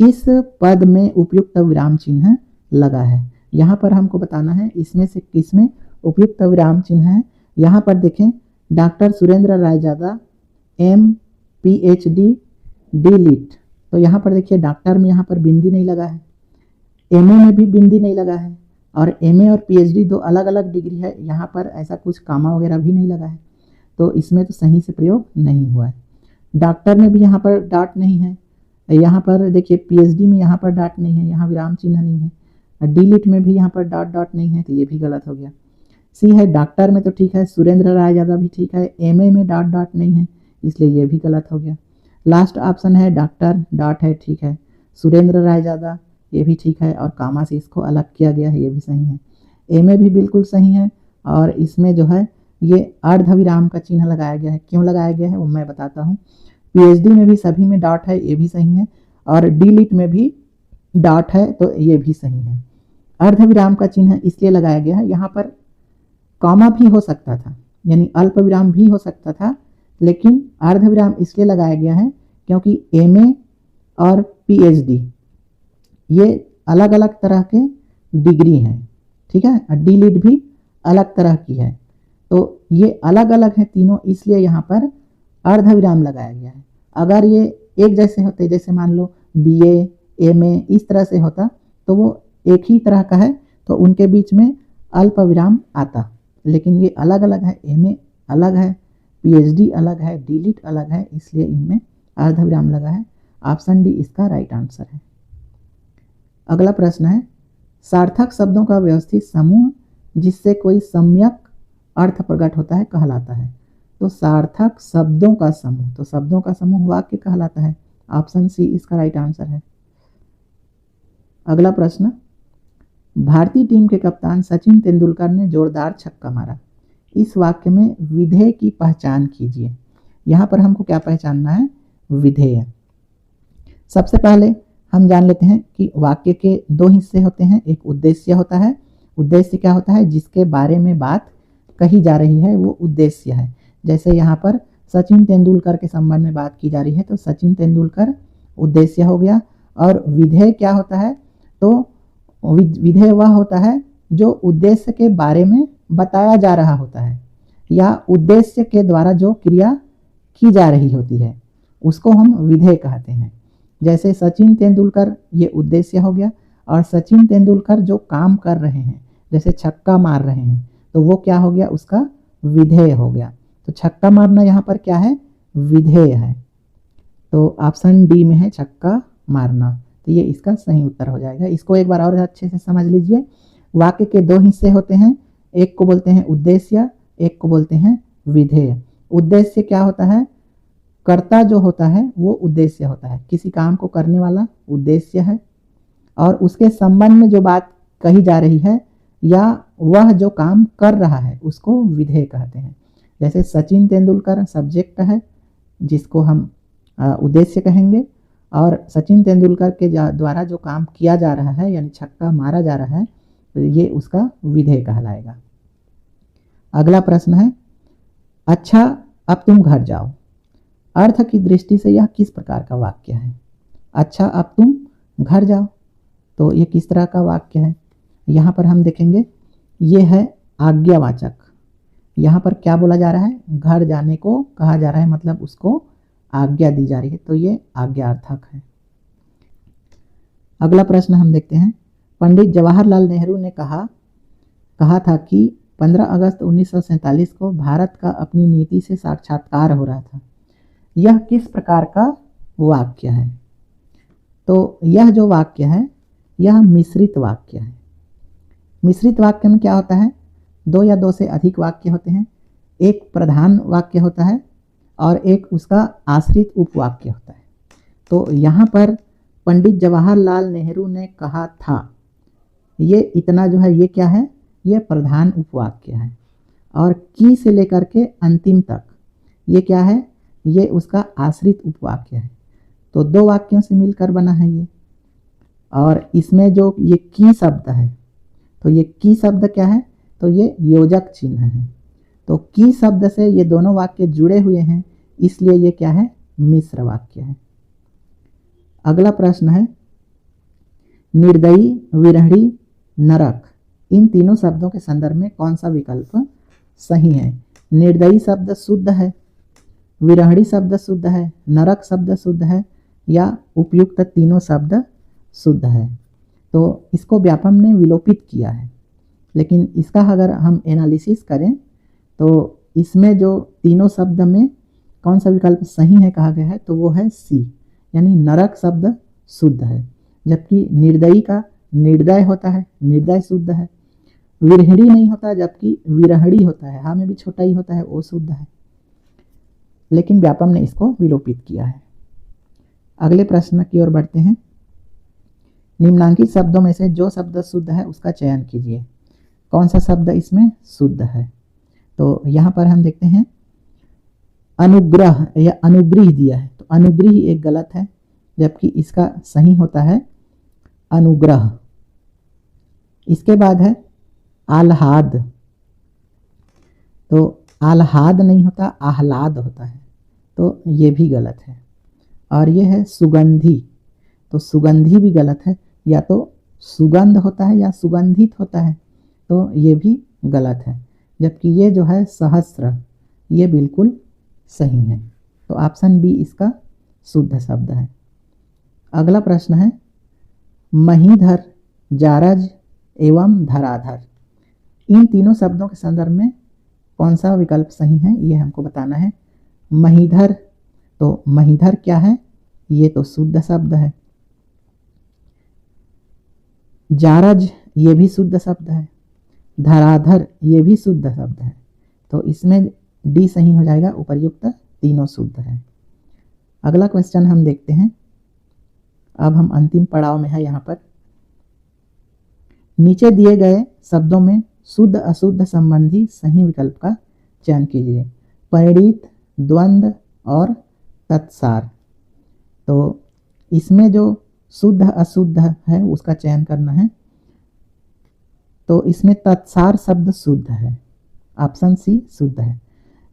किस पद में उपयुक्त विराम चिन्ह लगा है। यहाँ पर हमको बताना है इसमें से किस में उपयुक्त विराम चिन्ह है। यहाँ पर देखें, doctor Surendra Raizada MPhD D.Litt। तो यहाँ पर देखिए डॉक्टर में यहाँ पर बिंदी नहीं लगा है, MA में भी बिंदी नहीं लगा है, और MA और PhD दो अलग अलग डिग्री है। यहाँ पर ऐसा कुछ कामा वगैरह भी नहीं लगा है, तो इसमें तो सही से प्रयोग नहीं हुआ है। डॉक्टर में भी यहाँ पर डॉट नहीं है, यहाँ पर देखिए PhD में यहाँ पर डॉट नहीं है, यहाँ विराम चिन्ह नहीं है। D.Litt में भी यहाँ पर डॉट डॉट नहीं है, तो ये भी गलत हो गया। सी है, डॉक्टर में तो ठीक है, सुरेंद्र रायजादा भी ठीक है, MA में डॉट डॉट नहीं है, इसलिए ये भी गलत हो गया। लास्ट ऑप्शन है डॉक्टर, डॉट है, ठीक है। सुरेंद्र रायजादा, ये भी ठीक है, और कामा से इसको अलग किया गया है, ये भी सही है। MA भी बिल्कुल सही है, और इसमें जो है ये अर्धविराम का चिन्ह लगाया गया है। क्यों लगाया गया है वो मैं बताता हूँ। PhD में भी सभी में डॉट है, ये भी सही है, और D.Litt में भी डॉट है, तो ये भी सही है। अर्धविराम का चिन्ह इसलिए लगाया गया है, यहाँ पर कॉमा भी हो सकता था, यानी अल्प विराम भी हो सकता था, लेकिन अर्धविराम इसलिए लगाया गया है क्योंकि MA और PhD ये अलग अलग तरह के डिग्री हैं, ठीक है। D.Litt भी अलग तरह की है, तो ये अलग अलग हैं तीनों, इसलिए यहाँ पर अर्धविराम लगाया गया है। अगर ये एक जैसे होते, जैसे मान लो BA MA इस तरह से होता, तो वो एक ही तरह का है, तो उनके बीच में अल्प विराम आता, लेकिन ये अलग अलग है, MA अलग है, PhD अलग है, D.Litt अलग है, इसलिए इनमें अर्धविराम लगा है। ऑप्शन डी इसका राइट आंसर है। अगला प्रश्न है, सार्थक शब्दों का व्यवस्थित समूह जिससे कोई सम्यक अर्थ प्रकट होता है कहलाता है। तो सार्थक शब्दों का समूह, तो शब्दों का समूह वाक्य कहलाता है। ऑप्शन सी इसका राइट आंसर है। अगला प्रश्न, भारतीय टीम के कप्तान सचिन तेंदुलकर ने जोरदार छक्का मारा, इस वाक्य में विधेय की पहचान कीजिए। यहाँ पर हमको क्या पहचानना है, विधेय। सबसे पहले हम जान लेते हैं कि वाक्य के दो हिस्से होते हैं, एक उद्देश्य होता है। उद्देश्य क्या होता है, जिसके बारे में बात कही जा रही है वो उद्देश्य है। जैसे यहाँ पर सचिन तेंदुलकर के संबंध में बात की जा रही है, तो सचिन तेंदुलकर उद्देश्य हो गया। और विधेय क्या होता है, तो विधेय वह होता है जो उद्देश्य के बारे में बताया जा रहा होता है, या उद्देश्य के द्वारा जो क्रिया की जा रही होती है उसको हम विधेय कहते हैं। जैसे सचिन तेंदुलकर ये उद्देश्य हो गया, और सचिन तेंदुलकर जो काम कर रहे हैं, जैसे छक्का मार रहे हैं, तो वो क्या हो गया, उसका विधेय हो गया। तो छक्का मारना यहाँ पर क्या है, विधेय है। तो ऑप्शन डी में है छक्का मारना, तो ये इसका सही उत्तर हो जाएगा। इसको एक बार और अच्छे से समझ लीजिए। वाक्य के दो हिस्से होते हैं, एक को बोलते हैं उद्देश्य, एक को बोलते हैं विधेय। उद्देश्य क्या होता है, कर्ता जो होता है वो उद्देश्य होता है, किसी काम को करने वाला उद्देश्य है, और उसके संबंध में जो बात कही जा रही है या वह जो काम कर रहा है उसको विधेय कहते हैं। जैसे सचिन तेंदुलकर सब्जेक्ट है जिसको हम उद्देश्य कहेंगे, और सचिन तेंदुलकर के द्वारा जो काम किया जा रहा है यानी छक्का मारा जा रहा है, तो ये उसका विधेय कहलाएगा। अगला प्रश्न है, अच्छा अब तुम घर जाओ, अर्थ की दृष्टि से यह किस प्रकार का वाक्य है। अच्छा अब तुम घर जाओ, तो ये किस तरह का वाक्य है। यहाँ पर हम देखेंगे ये है आज्ञावाचक। यहाँ पर क्या बोला जा रहा है, घर जाने को कहा जा रहा है, मतलब उसको आज्ञा दी जा रही है, तो ये आज्ञार्थक है। अगला प्रश्न हम देखते हैं, पंडित जवाहरलाल नेहरू ने कहा था कि 15 अगस्त 1947 को भारत का अपनी नीति से साक्षात्कार हो रहा था। यह किस प्रकार का वाक्य है। तो यह जो वाक्य है यह मिश्रित वाक्य है। मिश्रित वाक्य में क्या होता है, दो या दो से अधिक वाक्य होते हैं, एक प्रधान वाक्य होता है और एक उसका आश्रित उपवाक्य होता है। तो यहाँ पर पंडित जवाहरलाल नेहरू ने कहा था, ये इतना जो है ये क्या है, ये प्रधान उपवाक्य है। और की से लेकर के अंतिम तक ये क्या है, ये उसका आश्रित उपवाक्य है। तो दो वाक्यों से मिलकर बना है ये। और इसमें जो ये की शब्द है, तो ये की शब्द क्या है, तो ये योजक चिन्ह है। तो की शब्द से ये दोनों वाक्य जुड़े हुए हैं, इसलिए ये क्या है, मिश्र वाक्य है। अगला प्रश्न है, निर्दयी, विरहणी, नरक, इन तीनों शब्दों के संदर्भ में कौन सा विकल्प सही है। निर्दयी शब्द शुद्ध है, विरहणी शब्द शुद्ध है, नरक शब्द शुद्ध है, या उपयुक्त तीनों शब्द शुद्ध है। तो इसको व्यापम ने विलोपित किया है, लेकिन इसका अगर हम एनालिसिस करें तो इसमें जो तीनों शब्द में कौन सा विकल्प सही है कहा गया है, तो वो है सी, यानी नरक शब्द शुद्ध है। जबकि निर्दयी का निर्दय होता है, निर्दय शुद्ध है। विरहणी नहीं होता, जबकि विरहणी होता है, हाँ में भी छोटा ही होता है, वो शुद्ध है। लेकिन व्यापम ने इसको विलोपित किया है। अगले प्रश्न की ओर बढ़ते हैं। निम्नांकित शब्दों में से जो शब्द शुद्ध है उसका चयन कीजिए। कौन सा शब्द इसमें शुद्ध है। तो यहाँ पर हम देखते हैं अनुग्रह या अनुग्रह दिया है, तो अनुग्रह एक गलत है, जबकि इसका सही होता है अनुग्रह। इसके बाद है आह्लाद, तो आह्लाद नहीं होता, आह्लाद होता है, तो ये भी गलत है। और ये है सुगंधी, तो सुगंधी भी गलत है, या तो सुगंध होता है या सुगंधित होता है, तो ये भी गलत है। जबकि ये जो है सहस्त्र, ये बिल्कुल सही है। तो ऑप्शन बी इसका शुद्ध शब्द है। अगला प्रश्न है, महीधर, जारज एवं धराधर, इन तीनों शब्दों के संदर्भ में कौन सा विकल्प सही है, ये हमको बताना है। महीधर, तो महीधर क्या है, ये तो शुद्ध शब्द है। जारज, ये भी शुद्ध शब्द है। धराधर, ये भी शुद्ध शब्द है। तो इसमें डी सही हो जाएगा, उपर्युक्त तीनों शुद्ध है। अगला क्वेश्चन हम देखते हैं। अब हम अंतिम पड़ाव में है। यहाँ पर नीचे दिए गए शब्दों में शुद्ध अशुद्ध संबंधी सही विकल्प का चयन कीजिए। परिणीत, द्वंद्व और तत्सार। तो इसमें जो शुद्ध अशुद्ध है उसका चयन करना है। तो इसमें तत्सार शब्द शुद्ध है, ऑप्शन सी शुद्ध है।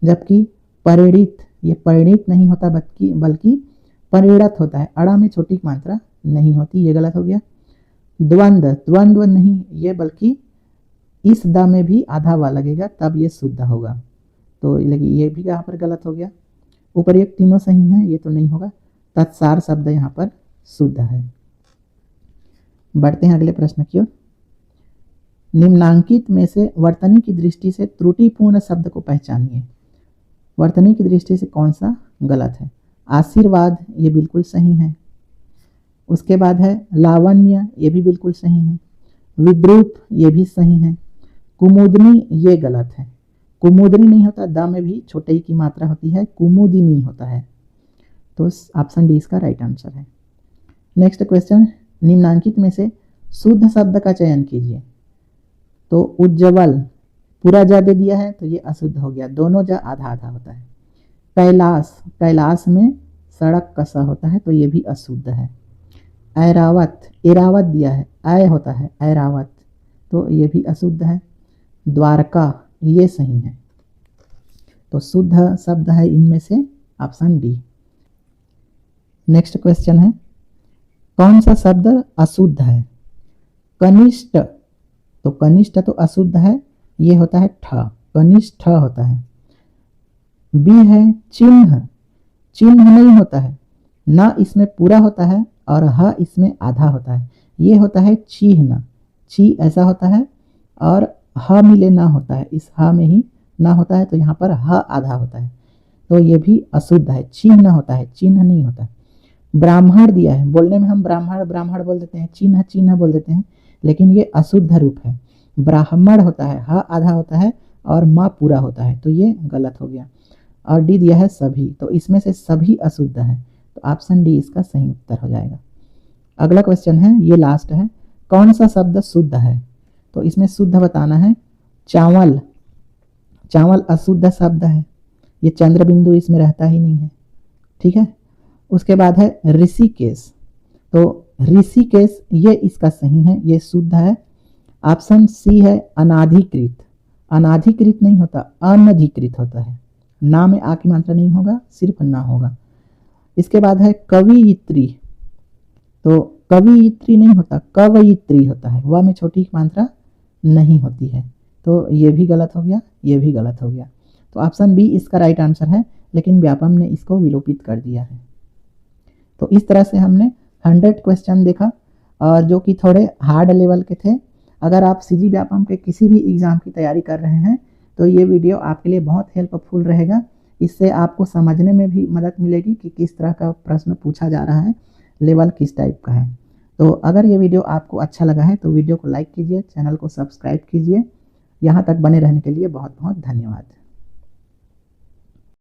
जबकि परिणीत, ये परिणीत नहीं होता बल्कि परिणत होता है, अड़ा में छोटी मात्रा नहीं होती, ये गलत हो गया। द्वंद्व, द्वंद्व नहीं ये, बल्कि इस द में भी आधा वा लगेगा तब ये शुद्ध होगा, तो ये भी यहाँ पर गलत हो गया। उपर्युक्त तीनों सही हैं, ये तो नहीं होगा। तत्सार शब्द यहाँ पर शुद्ध है। बढ़ते हैं अगले प्रश्न की ओर। निम्नांकित में से वर्तनी की दृष्टि से त्रुटिपूर्ण शब्द को पहचानिए। वर्तनी की दृष्टि से कौन सा गलत है। आशीर्वाद, ये बिल्कुल सही है। उसके बाद है लावण्य, ये भी बिल्कुल सही है। विद्रूप, ये भी सही है। कुमुदनी, ये गलत है। कुमुदनी नहीं होता, द में भी छोटे की मात्रा होती है, कुमुदिनी होता है। तो ऑप्शन डी इसका राइट आंसर है। नेक्स्ट क्वेश्चन, निम्नांकित में से शुद्ध शब्द का चयन कीजिए। तो उज्ज्वल, पूरा जा दे दिया है तो ये अशुद्ध हो गया, दोनों जा आधा आधा होता है। कैलाश, कैलाश में सड़क कसा होता है तो ये भी अशुद्ध है। ऐरावत, एरावत दिया है, ऐ होता है ऐरावत, तो ये भी अशुद्ध है। द्वारका, ये सही है। तो शुद्ध शब्द है इनमें से ऑप्शन डी। नेक्स्ट क्वेश्चन है, कौन सा शब्द अशुद्ध है। कनिष्ठ, तो कनिष्ठ तो अशुद्ध है, ये होता है ठ, कनिष्ठ होता है। बी है चिन्ह, चिन्ह नहीं होता है, ना इसमें पूरा होता है और ह इसमें आधा होता है, ये होता है चिन्ह, ची ऐसा होता है और ह मिले ना होता है, इस ह में ही ना होता है, तो यहाँ पर ह आधा होता है, तो ये भी अशुद्ध है। चिन्ह होता है, चिन्ह नहीं होता। ब्राह्मण दिया है, बोलने में हम ब्राह्मण ब्राह्मण बोल देते हैं, चिन्ह चिन्ह बोल देते हैं, लेकिन ये अशुद्ध रूप है। ब्राह्मण होता है, ह आधा होता है और म पूरा होता है, तो ये गलत हो गया। और डी दिया है सभी, तो इसमें से सभी अशुद्ध है, तो ऑप्शन डी इसका सही उत्तर हो जाएगा। अगला क्वेश्चन है, ये लास्ट है। कौन सा शब्द शुद्ध है? तो इसमें शुद्ध बताना है चावल। चावल अशुद्ध शब्द है, ये चंद्र बिंदु इसमें रहता ही नहीं है, ठीक है। उसके बाद है ऋषिकेश, तो ऋषिकेश ये इसका सही है, ये शुद्ध है। ऑप्शन सी है अनाधिकृत। अनाधिकृत नहीं होता, अनधिकृत होता है, ना में आ की मात्रा नहीं होगा, सिर्फ ना होगा। इसके बाद है कवियित्री, तो कवियित्री नहीं होता, कवयित्री होता है, वह में छोटी मात्रा नहीं होती है, तो ये भी गलत हो गया, ये भी गलत हो गया। तो ऑप्शन बी इसका राइट आंसर है, लेकिन व्यापम ने इसको विलोपित कर दिया है। तो इस तरह से हमने 100 क्वेश्चन देखा, और जो कि थोड़े हार्ड लेवल के थे। अगर आप सीजी व्यापम के किसी भी एग्ज़ाम की तैयारी कर रहे हैं तो ये वीडियो आपके लिए बहुत हेल्पफुल रहेगा। इससे आपको समझने में भी मदद मिलेगी कि किस तरह का प्रश्न पूछा जा रहा है, लेवल किस टाइप का है। तो अगर ये वीडियो आपको अच्छा लगा है तो वीडियो को लाइक कीजिए, चैनल को सब्सक्राइब कीजिए। यहाँ तक बने रहने के लिए बहुत बहुत धन्यवाद।